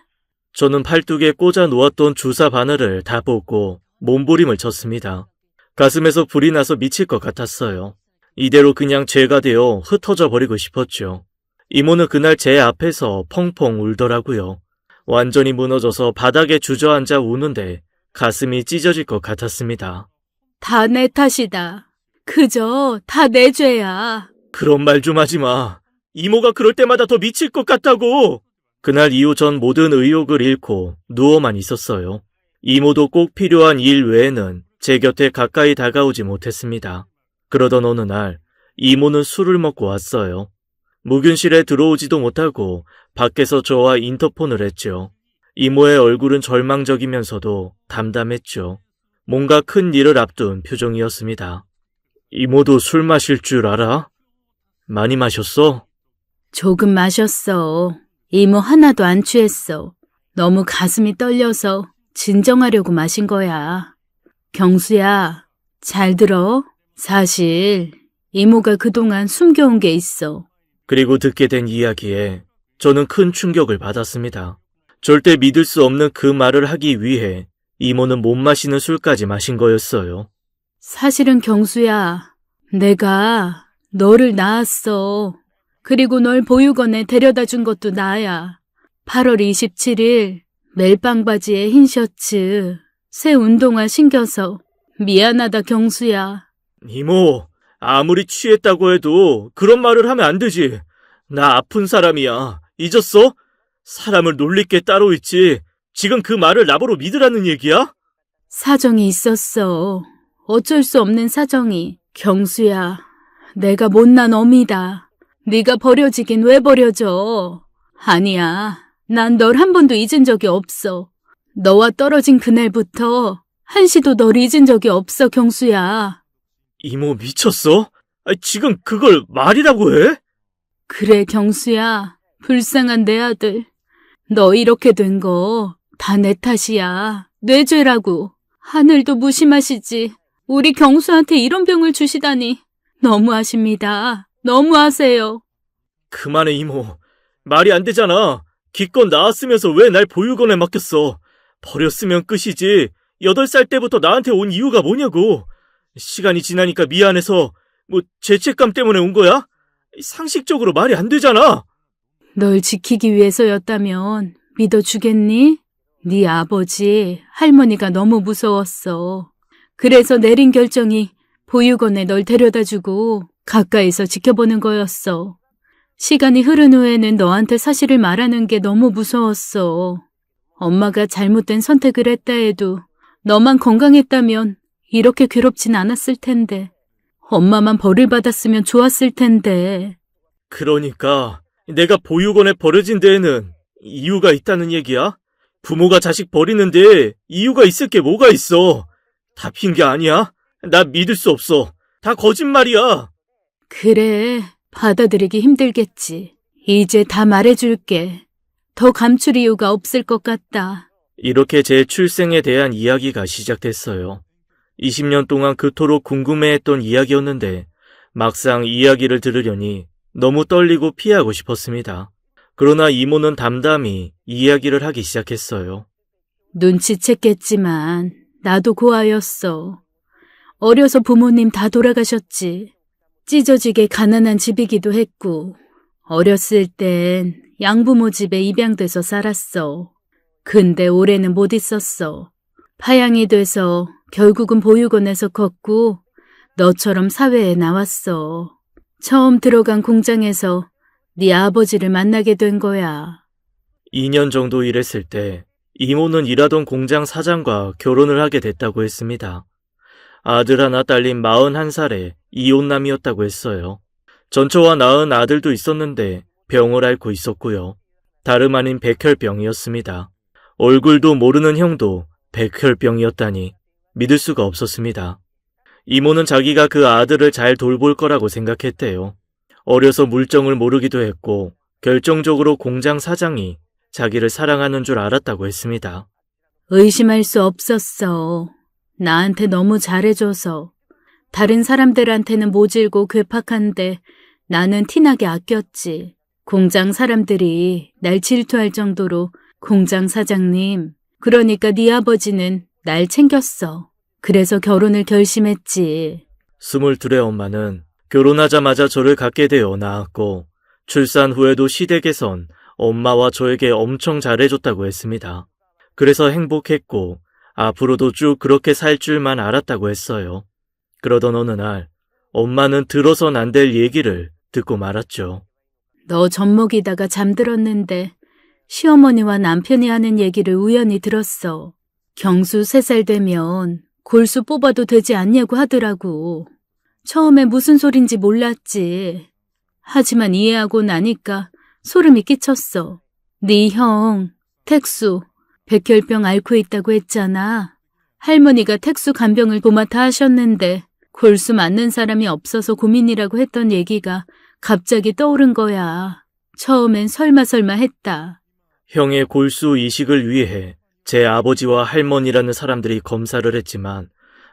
저는 팔뚝에 꽂아 놓았던 주사 바늘을 다 뽑고 몸부림을 쳤습니다. 가슴에서 불이 나서 미칠 것 같았어요. 이대로 그냥 죄가 되어 흩어져 버리고 싶었죠. 이모는 그날 제 앞에서 펑펑 울더라고요. 완전히 무너져서 바닥에 주저앉아 우는데 가슴이 찢어질 것 같았습니다. 다 내 탓이다. 그저 다 내 죄야. 그런 말 좀 하지 마. 이모가 그럴 때마다 더 미칠 것 같다고. 그날 이후 전 모든 의욕을 잃고 누워만 있었어요. 이모도 꼭 필요한 일 외에는 제 곁에 가까이 다가오지 못했습니다. 그러던 어느 날 이모는 술을 먹고 왔어요. 무균실에 들어오지도 못하고 밖에서 저와 인터폰을 했죠. 이모의 얼굴은 절망적이면서도 담담했죠. 뭔가 큰 일을 앞둔 표정이었습니다. 이모도 술 마실 줄 알아? 많이 마셨어? 조금 마셨어. 이모 하나도 안 취했어. 너무 가슴이 떨려서 진정하려고 마신 거야. 경수야, 잘 들어. 사실 이모가 그동안 숨겨온 게 있어. 그리고 듣게 된 이야기에 저는 큰 충격을 받았습니다. 절대 믿을 수 없는 그 말을 하기 위해 이모는 못 마시는 술까지 마신 거였어요. 사실은 경수야, 내가 너를 낳았어. 그리고 널 보육원에 데려다 준 것도 나야. 8월 27일 멜빵 바지에 흰 셔츠, 새 운동화 신겨서 미안하다 경수야. 이모, 아무리 취했다고 해도 그런 말을 하면 안 되지. 나 아픈 사람이야. 잊었어? 사람을 놀릴 게 따로 있지. 지금 그 말을 나보러 믿으라는 얘기야? 사정이 있었어. 어쩔 수 없는 사정이. 경수야, 내가 못난 어미다. 네가 버려지긴 왜 버려져. 아니야, 난 널 한 번도 잊은 적이 없어. 너와 떨어진 그날부터 한시도 널 잊은 적이 없어, 경수야. 이모 미쳤어? 지금 그걸 말이라고 해? 그래, 경수야. 불쌍한 내 아들. 너 이렇게 된 거 다 내 탓이야. 뇌죄라고. 하늘도 무심하시지. 우리 경수한테 이런 병을 주시다니. 너무하십니다. 너무하세요. 그만해 이모. 말이 안 되잖아. 기껏 나았으면서 왜 날 보육원에 맡겼어. 버렸으면 끝이지. 8살 때부터 나한테 온 이유가 뭐냐고. 시간이 지나니까 미안해서 죄책감 때문에 온 거야? 상식적으로 말이 안 되잖아. 널 지키기 위해서였다면 믿어주겠니? 네 아버지, 할머니가 너무 무서웠어. 그래서 내린 결정이 보육원에 널 데려다주고 가까이서 지켜보는 거였어. 시간이 흐른 후에는 너한테 사실을 말하는 게 너무 무서웠어. 엄마가 잘못된 선택을 했다 해도 너만 건강했다면 이렇게 괴롭진 않았을 텐데. 엄마만 벌을 받았으면 좋았을 텐데. 그러니까 내가 보육원에 버려진 데에는 이유가 있다는 얘기야? 부모가 자식 버리는데 이유가 있을 게 뭐가 있어? 다 핑계 아니야? 나 믿을 수 없어. 다 거짓말이야. 그래, 받아들이기 힘들겠지. 이제 다 말해줄게. 더 감출 이유가 없을 것 같다. 이렇게 제 출생에 대한 이야기가 시작됐어요. 20년 동안 그토록 궁금해했던 이야기였는데 막상 이야기를 들으려니 너무 떨리고 피하고 싶었습니다. 그러나 이모는 담담히 이야기를 하기 시작했어요. 눈치챘겠지만 나도 고아였어. 어려서 부모님 다 돌아가셨지. 찢어지게 가난한 집이기도 했고 어렸을 땐 양부모 집에 입양돼서 살았어. 근데 올해는 못 있었어. 파양이 돼서 결국은 보육원에서 컸고 너처럼 사회에 나왔어. 처음 들어간 공장에서 네 아버지를 만나게 된 거야. 2년 정도 일했을 때 이모는 일하던 공장 사장과 결혼을 하게 됐다고 했습니다. 아들 하나 딸린 41살에 이혼남이었다고 했어요. 전처와 낳은 아들도 있었는데 병을 앓고 있었고요. 다름 아닌 백혈병이었습니다. 얼굴도 모르는 형도 백혈병이었다니 믿을 수가 없었습니다. 이모는 자기가 그 아들을 잘 돌볼 거라고 생각했대요. 어려서 물정을 모르기도 했고 결정적으로 공장 사장이 자기를 사랑하는 줄 알았다고 했습니다. 의심할 수 없었어. 나한테 너무 잘해줘서. 다른 사람들한테는 모질고 괴팍한데 나는 티나게 아꼈지. 공장 사람들이 날 질투할 정도로 공장 사장님, 그러니까 네 아버지는 날 챙겼어. 그래서 결혼을 결심했지. 22의 엄마는 결혼하자마자 저를 갖게 되어 낳았고 출산 후에도 시댁에선 엄마와 저에게 엄청 잘해줬다고 했습니다. 그래서 행복했고 앞으로도 쭉 그렇게 살 줄만 알았다고 했어요. 그러던 어느 날 엄마는 들어선 안 될 얘기를 듣고 말았죠. 너 젖먹이다가 잠들었는데 시어머니와 남편이 하는 얘기를 우연히 들었어. 경수 3살 되면 골수 뽑아도 되지 않냐고 하더라고. 처음에 무슨 소린지 몰랐지. 하지만 이해하고 나니까 소름이 끼쳤어. 네 형, 택수, 백혈병 앓고 있다고 했잖아. 할머니가 택수 간병을 도맡아 하셨는데 골수 맞는 사람이 없어서 고민이라고 했던 얘기가 갑자기 떠오른 거야. 처음엔 설마 했다. 형의 골수 이식을 위해 제 아버지와 할머니라는 사람들이 검사를 했지만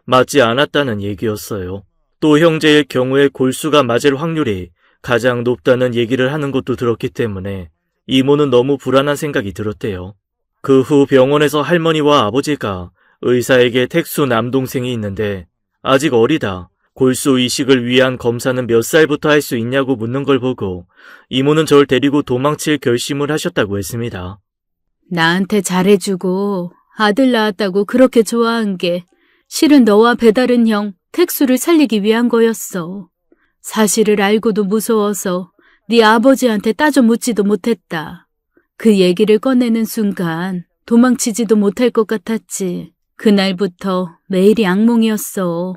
맞지 않았다는 얘기였어요. 또 형제의 경우에 골수가 맞을 확률이 가장 높다는 얘기를 하는 것도 들었기 때문에 이모는 너무 불안한 생각이 들었대요. 그 후 병원에서 할머니와 아버지가 의사에게 택수 남동생이 있는데 아직 어리다. 골수 이식을 위한 검사는 몇 살부터 할 수 있냐고 묻는 걸 보고 이모는 절 데리고 도망칠 결심을 하셨다고 했습니다. 나한테 잘해주고 아들 낳았다고 그렇게 좋아한 게 실은 너와 배다른 형 택수를 살리기 위한 거였어. 사실을 알고도 무서워서 네 아버지한테 따져 묻지도 못했다. 그 얘기를 꺼내는 순간 도망치지도 못할 것 같았지. 그날부터 매일이 악몽이었어.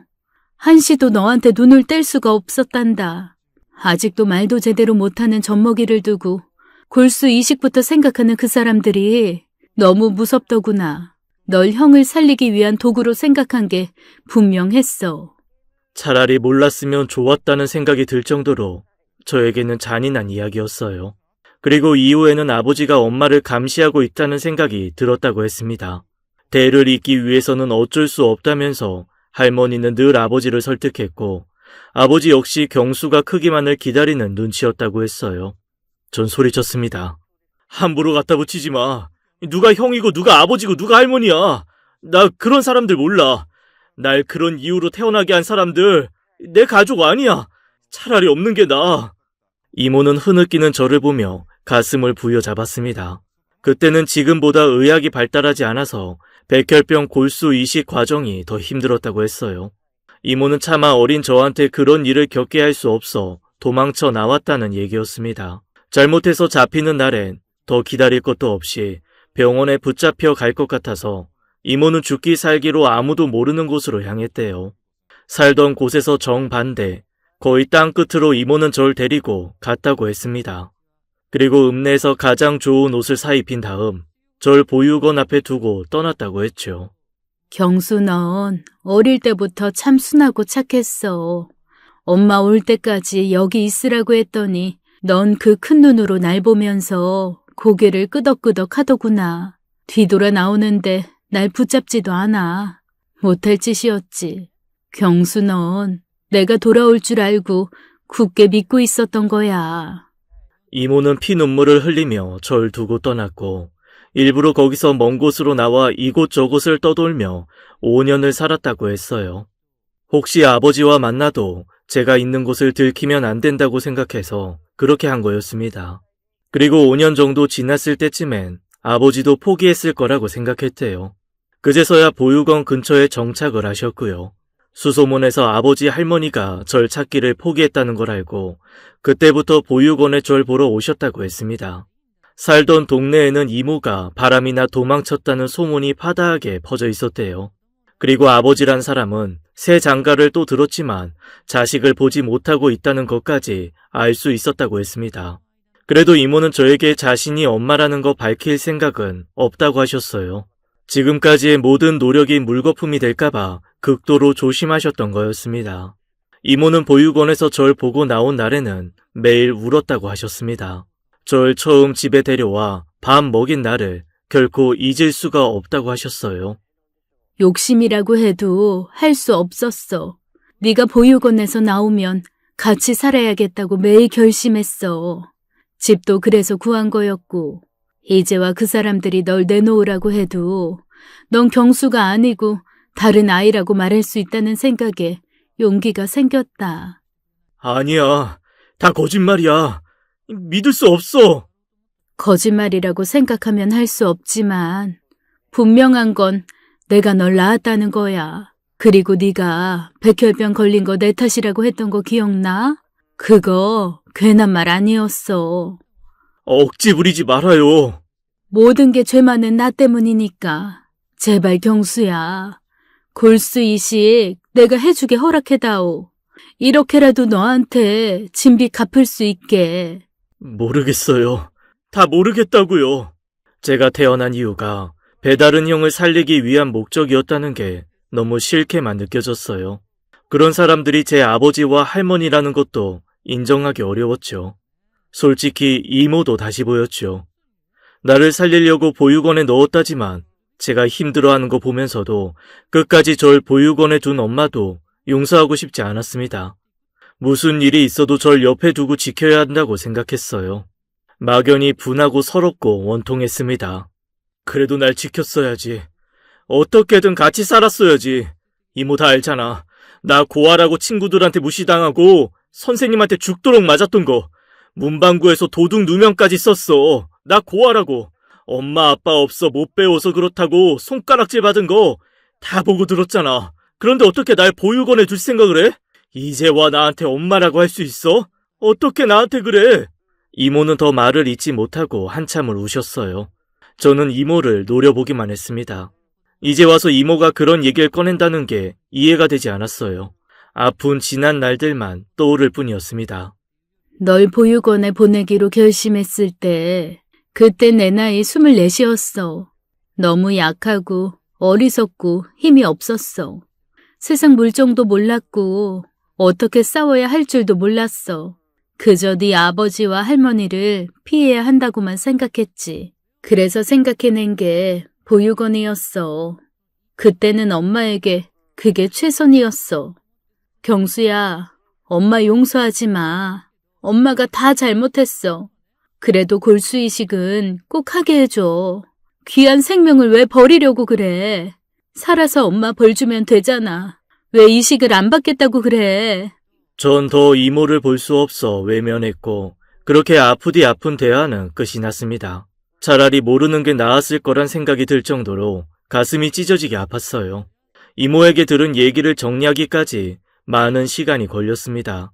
한시도 너한테 눈을 뗄 수가 없었단다. 아직도 말도 제대로 못하는 젖먹이를 두고 골수 이식부터 생각하는 그 사람들이 너무 무섭더구나. 널 형을 살리기 위한 도구로 생각한 게 분명했어. 차라리 몰랐으면 좋았다는 생각이 들 정도로 저에게는 잔인한 이야기였어요. 그리고 이후에는 아버지가 엄마를 감시하고 있다는 생각이 들었다고 했습니다. 대를 잇기 위해서는 어쩔 수 없다면서 할머니는 늘 아버지를 설득했고 아버지 역시 경수가 크기만을 기다리는 눈치였다고 했어요. 전 소리쳤습니다. 함부로 갖다 붙이지 마. 누가 형이고 누가 아버지고 누가 할머니야. 나 그런 사람들 몰라. 날 그런 이유로 태어나게 한 사람들 내 가족 아니야. 차라리 없는 게 나아. 이모는 흐느끼는 저를 보며 가슴을 부여잡았습니다. 그때는 지금보다 의학이 발달하지 않아서 백혈병 골수 이식 과정이 더 힘들었다고 했어요. 이모는 차마 어린 저한테 그런 일을 겪게 할 수 없어 도망쳐 나왔다는 얘기였습니다. 잘못해서 잡히는 날엔 더 기다릴 것도 없이 병원에 붙잡혀 갈 것 같아서 이모는 죽기 살기로 아무도 모르는 곳으로 향했대요. 살던 곳에서 정반대, 거의 땅끝으로 이모는 절 데리고 갔다고 했습니다. 그리고 읍내에서 가장 좋은 옷을 사입힌 다음 절 보육원 앞에 두고 떠났다고 했죠. 경수 넌 어릴 때부터 참 순하고 착했어. 엄마 올 때까지 여기 있으라고 했더니 넌 그 큰 눈으로 날 보면서 고개를 끄덕끄덕 하더구나. 뒤돌아 나오는데 날 붙잡지도 않아. 못할 짓이었지. 경수 넌 내가 돌아올 줄 알고 굳게 믿고 있었던 거야. 이모는 피눈물을 흘리며 절 두고 떠났고 일부러 거기서 먼 곳으로 나와 이곳저곳을 떠돌며 5년을 살았다고 했어요. 혹시 아버지와 만나도 제가 있는 곳을 들키면 안 된다고 생각해서 그렇게 한 거였습니다. 그리고 5년 정도 지났을 때쯤엔 아버지도 포기했을 거라고 생각했대요. 그제서야 보육원 근처에 정착을 하셨고요. 수소문에서 아버지 할머니가 절 찾기를 포기했다는 걸 알고 그때부터 보육원에 절 보러 오셨다고 했습니다. 살던 동네에는 이모가 바람이나 도망쳤다는 소문이 파다하게 퍼져 있었대요. 그리고 아버지란 사람은 새 장가를 또 들었지만 자식을 보지 못하고 있다는 것까지 알 수 있었다고 했습니다. 그래도 이모는 저에게 자신이 엄마라는 거 밝힐 생각은 없다고 하셨어요. 지금까지의 모든 노력이 물거품이 될까봐 극도로 조심하셨던 거였습니다. 이모는 보육원에서 절 보고 나온 날에는 매일 울었다고 하셨습니다. 절 처음 집에 데려와 밥 먹인 날을 결코 잊을 수가 없다고 하셨어요. 욕심이라고 해도 할 수 없었어. 네가 보육원에서 나오면 같이 살아야겠다고 매일 결심했어. 집도 그래서 구한 거였고 이제와 그 사람들이 널 내놓으라고 해도 넌 경수가 아니고 다른 아이라고 말할 수 있다는 생각에 용기가 생겼다. 아니야. 다 거짓말이야. 믿을 수 없어. 거짓말이라고 생각하면 할 수 없지만 분명한 건 내가 널 낳았다는 거야. 그리고 네가 백혈병 걸린 거 내 탓이라고 했던 거 기억나? 그거 괜한 말 아니었어. 억지 부리지 말아요. 모든 게 죄 많은 나 때문이니까. 제발 경수야. 골수 이식 내가 해주게 허락해다오. 이렇게라도 너한테 진비 갚을 수 있게. 모르겠어요. 다 모르겠다고요. 제가 태어난 이유가 배다른 형을 살리기 위한 목적이었다는 게 너무 싫게만 느껴졌어요. 그런 사람들이 제 아버지와 할머니라는 것도 인정하기 어려웠죠. 솔직히 이모도 다시 보였죠. 나를 살리려고 보육원에 넣었다지만 제가 힘들어하는 거 보면서도 끝까지 절 보육원에 둔 엄마도 용서하고 싶지 않았습니다. 무슨 일이 있어도 절 옆에 두고 지켜야 한다고 생각했어요. 막연히 분하고 서럽고 원통했습니다. 그래도 날 지켰어야지. 어떻게든 같이 살았어야지. 이모 다 알잖아. 나 고아라고 친구들한테 무시당하고 선생님한테 죽도록 맞았던 거. 문방구에서 도둑 누명까지 썼어. 나 고아라고. 엄마 아빠 없어 못 배워서 그렇다고 손가락질 받은 거 다 보고 들었잖아. 그런데 어떻게 날 보육원에 둘 생각을 해? 이제 와 나한테 엄마라고 할 수 있어? 어떻게 나한테 그래? 이모는 더 말을 잇지 못하고 한참을 우셨어요. 저는 이모를 노려보기만 했습니다. 이제 와서 이모가 그런 얘기를 꺼낸다는 게 이해가 되지 않았어요. 아픈 지난 날들만 떠오를 뿐이었습니다. 널 보육원에 보내기로 결심했을 때, 그때 내 나이 24이었어. 너무 약하고 어리석고 힘이 없었어. 세상 물정도 몰랐고 어떻게 싸워야 할 줄도 몰랐어. 그저 네 아버지와 할머니를 피해야 한다고만 생각했지. 그래서 생각해낸 게 보육원이었어. 그때는 엄마에게 그게 최선이었어. 경수야, 엄마 용서하지 마. 엄마가 다 잘못했어. 그래도 골수이식은 꼭 하게 해줘. 귀한 생명을 왜 버리려고 그래. 살아서 엄마 벌 주면 되잖아. 왜 이식을 안 받겠다고 그래. 전 더 이모를 볼 수 없어 외면했고 그렇게 아프디 아픈 대화는 끝이 났습니다. 차라리 모르는 게 나았을 거란 생각이 들 정도로 가슴이 찢어지게 아팠어요. 이모에게 들은 얘기를 정리하기까지 많은 시간이 걸렸습니다.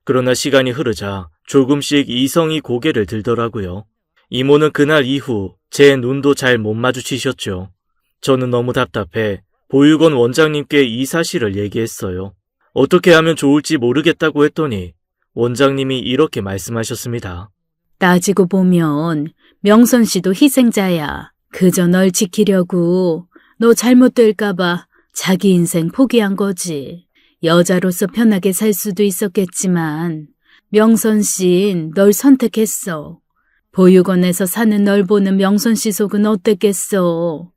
그러나 시간이 흐르자 조금씩 이성이 고개를 들더라고요. 이모는 그날 이후 제 눈도 잘 못 마주치셨죠. 저는 너무 답답해 보육원 원장님께 이 사실을 얘기했어요. 어떻게 하면 좋을지 모르겠다고 했더니 원장님이 이렇게 말씀하셨습니다. 따지고 보면 명선 씨도 희생자야. 그저 널 지키려고 너 잘못될까봐 자기 인생 포기한 거지. 여자로서 편하게 살 수도 있었겠지만 명선 씨는 널 선택했어. 보육원에서 사는 널 보는 명선 씨 속은 어땠겠어.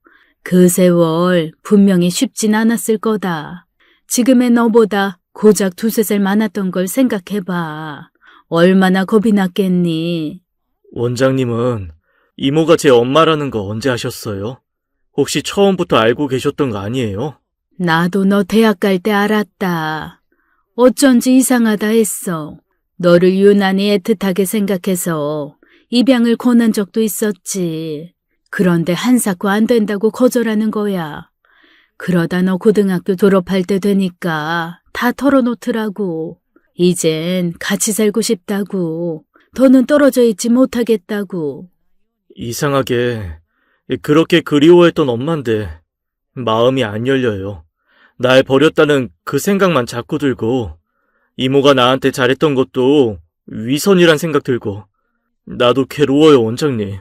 그 세월 분명히 쉽진 않았을 거다. 지금의 너보다 고작 2-3살 많았던 걸 생각해봐. 얼마나 겁이 났겠니? 원장님은 이모가 제 엄마라는 거 언제 아셨어요? 혹시 처음부터 알고 계셨던 거 아니에요? 나도 너 대학 갈 때 알았다. 어쩐지 이상하다 했어. 너를 유난히 애틋하게 생각해서 입양을 권한 적도 있었지. 그런데 한사코 안 된다고 거절하는 거야. 그러다 너 고등학교 졸업할 때 되니까 다 털어놓더라고. 이젠 같이 살고 싶다고. 더는 떨어져 있지 못하겠다고. 이상하게 그렇게 그리워했던 엄마인데 마음이 안 열려요. 날 버렸다는 그 생각만 자꾸 들고 이모가 나한테 잘했던 것도 위선이란 생각 들고 나도 괴로워요, 원장님.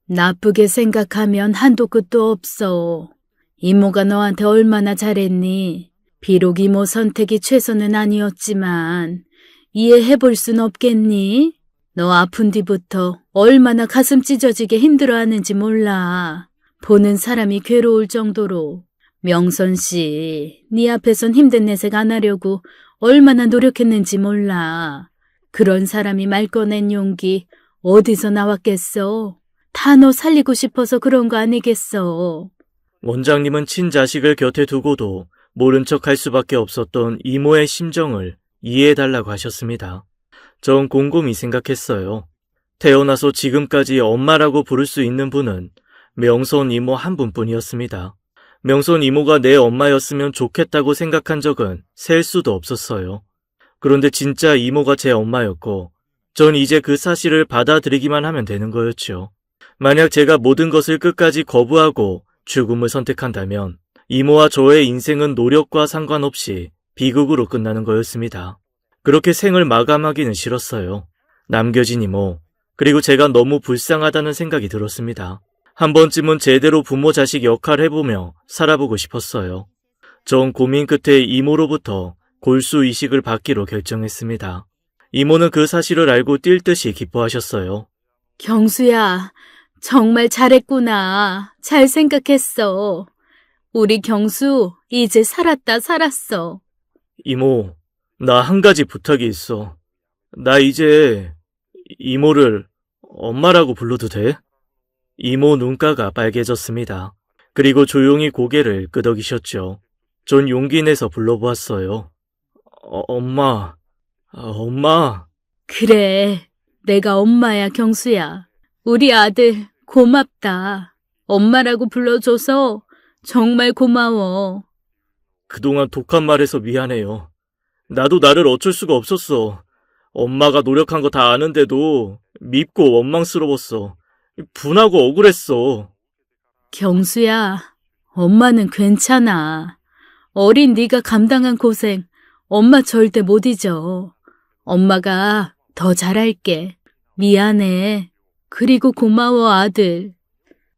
나쁘게 생각하면 한도 끝도 없어. 이모가 너한테 얼마나 잘했니? 비록 이모 선택이 최선은 아니었지만 이해해볼 순 없겠니? 너 아픈 뒤부터 얼마나 가슴 찢어지게 힘들어하는지 몰라. 보는 사람이 괴로울 정도로. 명선 씨, 네 앞에선 힘든 내색 안 하려고 얼마나 노력했는지 몰라. 그런 사람이 말 꺼낸 용기 어디서 나왔겠어? 다 너 살리고 싶어서 그런 거 아니겠어? 원장님은 친자식을 곁에 두고도 모른 척 할 수밖에 없었던 이모의 심정을 이해해달라고 하셨습니다. 전 곰곰이 생각했어요. 태어나서 지금까지 엄마라고 부를 수 있는 분은 명선 이모 한 분뿐이었습니다. 명선 이모가 내 엄마였으면 좋겠다고 생각한 적은 셀 수도 없었어요. 그런데 진짜 이모가 제 엄마였고 전 이제 그 사실을 받아들이기만 하면 되는 거였죠. 만약 제가 모든 것을 끝까지 거부하고 죽음을 선택한다면 이모와 저의 인생은 노력과 상관없이 비극으로 끝나는 거였습니다. 그렇게 생을 마감하기는 싫었어요. 남겨진 이모, 그리고 제가 너무 불쌍하다는 생각이 들었습니다. 한 번쯤은 제대로 부모 자식 역할을 해보며 살아보고 싶었어요. 전 고민 끝에 이모로부터 골수 이식을 받기로 결정했습니다. 이모는 그 사실을 알고 뛸 듯이 기뻐하셨어요. 경수야, 정말 잘했구나. 잘 생각했어. 우리 경수 이제 살았어. 이모, 나 한 가지 부탁이 있어. 나 이제 이모를 엄마라고 불러도 돼? 이모 눈가가 빨개졌습니다. 그리고 조용히 고개를 끄덕이셨죠. 전 용기 내서 불러보았어요. 엄마, 엄마. 그래, 내가 엄마야, 경수야. 우리 아들 고맙다. 엄마라고 불러줘서 정말 고마워. 그동안 독한 말해서 미안해요. 나도 나를 어쩔 수가 없었어. 엄마가 노력한 거 다 아는데도 밉고 원망스러웠어. 분하고 억울했어. 경수야, 엄마는 괜찮아. 어린 네가 감당한 고생 엄마 절대 못 잊어. 엄마가 더 잘할게. 미안해. 그리고 고마워, 아들.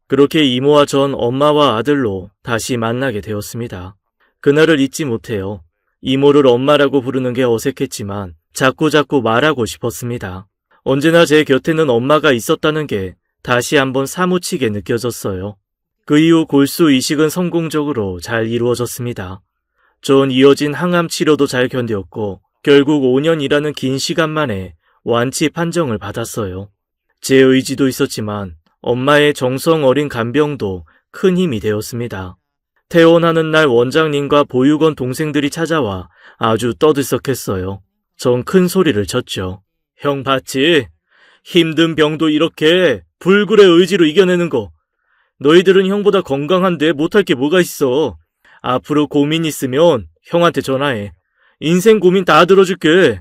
그렇게 이모와 전 엄마와 아들로 다시 만나게 되었습니다. 그날을 잊지 못해요. 이모를 엄마라고 부르는 게 어색했지만 자꾸자꾸 말하고 싶었습니다. 언제나 제 곁에는 엄마가 있었다는 게 다시 한번 사무치게 느껴졌어요. 그 이후 골수 이식은 성공적으로 잘 이루어졌습니다. 전 이어진 항암 치료도 잘 견뎠고 결국 5년이라는 긴 시간 만에 완치 판정을 받았어요. 제 의지도 있었지만 엄마의 정성 어린 간병도 큰 힘이 되었습니다. 퇴원하는 날 원장님과 보육원 동생들이 찾아와 아주 떠들썩했어요. 전 큰 소리를 쳤죠. 형 봤지? 힘든 병도 이렇게 불굴의 의지로 이겨내는 거. 너희들은 형보다 건강한데 못할 게 뭐가 있어. 앞으로 고민 있으면 형한테 전화해. 인생 고민 다 들어줄게.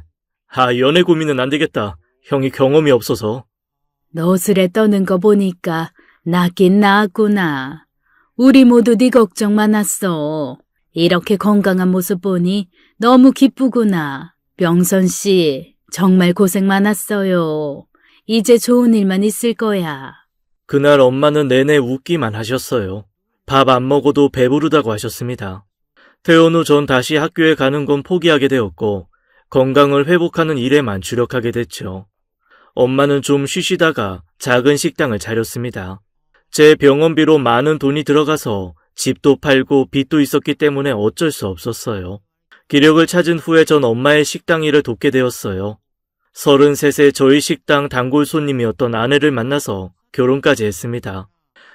연애 고민은 안 되겠다. 형이 경험이 없어서. 너스레 떠는 거 보니까 낫긴 나았구나. 우리 모두 네 걱정 많았어. 이렇게 건강한 모습 보니 너무 기쁘구나. 명선 씨, 정말 고생 많았어요. 이제 좋은 일만 있을 거야. 그날 엄마는 내내 웃기만 하셨어요. 밥 안 먹어도 배부르다고 하셨습니다. 퇴원 후 전 다시 학교에 가는 건 포기하게 되었고 건강을 회복하는 일에만 주력하게 됐죠. 엄마는 좀 쉬시다가 작은 식당을 차렸습니다. 제 병원비로 많은 돈이 들어가서 집도 팔고 빚도 있었기 때문에 어쩔 수 없었어요. 기력을 찾은 후에 전 엄마의 식당 일을 돕게 되었어요. 33세 저희 식당 단골 손님이었던 아내를 만나서 결혼까지 했습니다.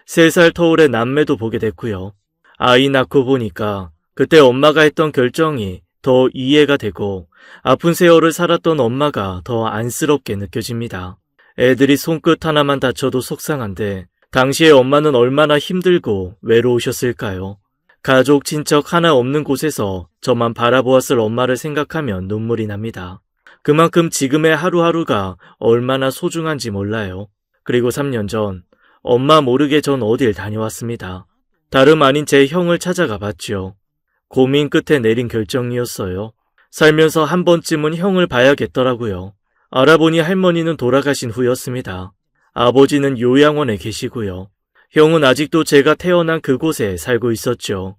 3살 터울의 남매도 보게 됐고요. 아이 낳고 보니까 그때 엄마가 했던 결정이 더 이해가 되고 아픈 세월을 살았던 엄마가 더 안쓰럽게 느껴집니다. 애들이 손끝 하나만 다쳐도 속상한데 당시에 엄마는 얼마나 힘들고 외로우셨을까요? 가족, 친척 하나 없는 곳에서 저만 바라보았을 엄마를 생각하면 눈물이 납니다. 그만큼 지금의 하루하루가 얼마나 소중한지 몰라요. 그리고 3년 전 엄마 모르게 전 어딜 다녀왔습니다. 다름 아닌 제 형을 찾아가 봤죠. 고민 끝에 내린 결정이었어요. 살면서 한 번쯤은 형을 봐야겠더라고요. 알아보니 할머니는 돌아가신 후였습니다. 아버지는 요양원에 계시고요. 형은 아직도 제가 태어난 그곳에 살고 있었죠.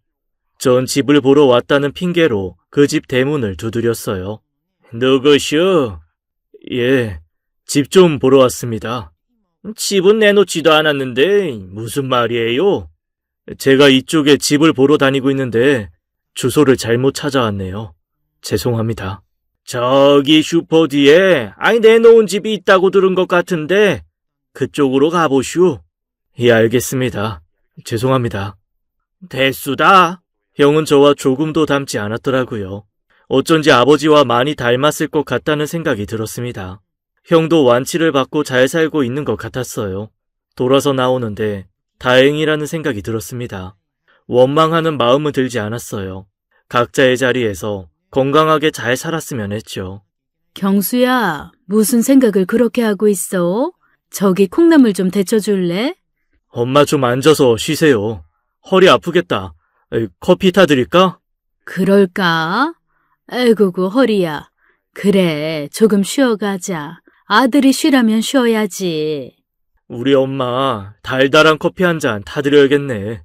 전 집을 보러 왔다는 핑계로 그 집 대문을 두드렸어요. 누구시오? 예, 집 좀 보러 왔습니다. 집은 내놓지도 않았는데 무슨 말이에요? 제가 이쪽에 집을 보러 다니고 있는데 주소를 잘못 찾아왔네요. 죄송합니다. 저기 슈퍼 뒤에 내놓은 집이 있다고 들은 것 같은데 그쪽으로 가보슈. 예, 알겠습니다. 죄송합니다. 대수다. 형은 저와 조금도 닮지 않았더라고요. 어쩐지 아버지와 많이 닮았을 것 같다는 생각이 들었습니다. 형도 완치를 받고 잘 살고 있는 것 같았어요. 돌아서 나오는데 다행이라는 생각이 들었습니다. 원망하는 마음은 들지 않았어요. 각자의 자리에서 건강하게 잘 살았으면 했죠. 경수야, 무슨 생각을 그렇게 하고 있어? 저기 콩나물 좀 데쳐줄래? 엄마 좀 앉아서 쉬세요. 허리 아프겠다. 커피 타드릴까? 그럴까? 아이고고 허리야. 그래, 조금 쉬어가자. 아들이 쉬라면 쉬어야지. 우리 엄마 달달한 커피 한 잔 타드려야겠네.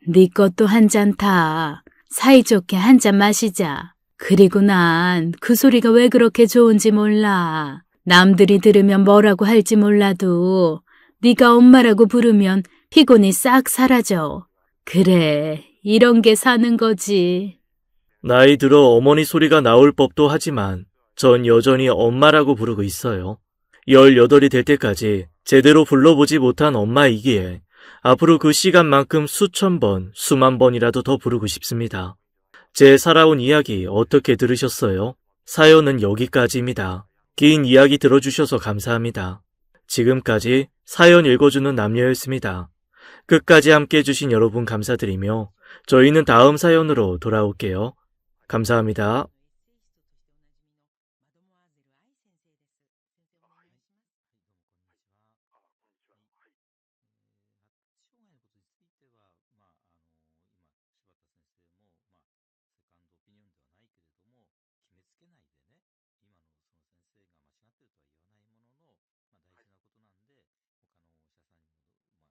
네 것도 한 잔 타. 사이좋게 한 잔 마시자. 그리고 난 그 소리가 왜 그렇게 좋은지 몰라. 남들이 들으면 뭐라고 할지 몰라도 네가 엄마라고 부르면 피곤이 싹 사라져. 그래, 이런 게 사는 거지. 나이 들어 어머니 소리가 나올 법도 하지만 전 여전히 엄마라고 부르고 있어요. 18이 될 때까지 제대로 불러보지 못한 엄마이기에 앞으로 그 시간만큼 수천 번, 수만 번이라도 더 부르고 싶습니다. 제 살아온 이야기 어떻게 들으셨어요? 사연은 여기까지입니다. 긴 이야기 들어주셔서 감사합니다. 지금까지 사연 읽어주는 남녀였습니다. 끝까지 함께 해주신 여러분 감사드리며 저희는 다음 사연으로 돌아올게요. 감사합니다.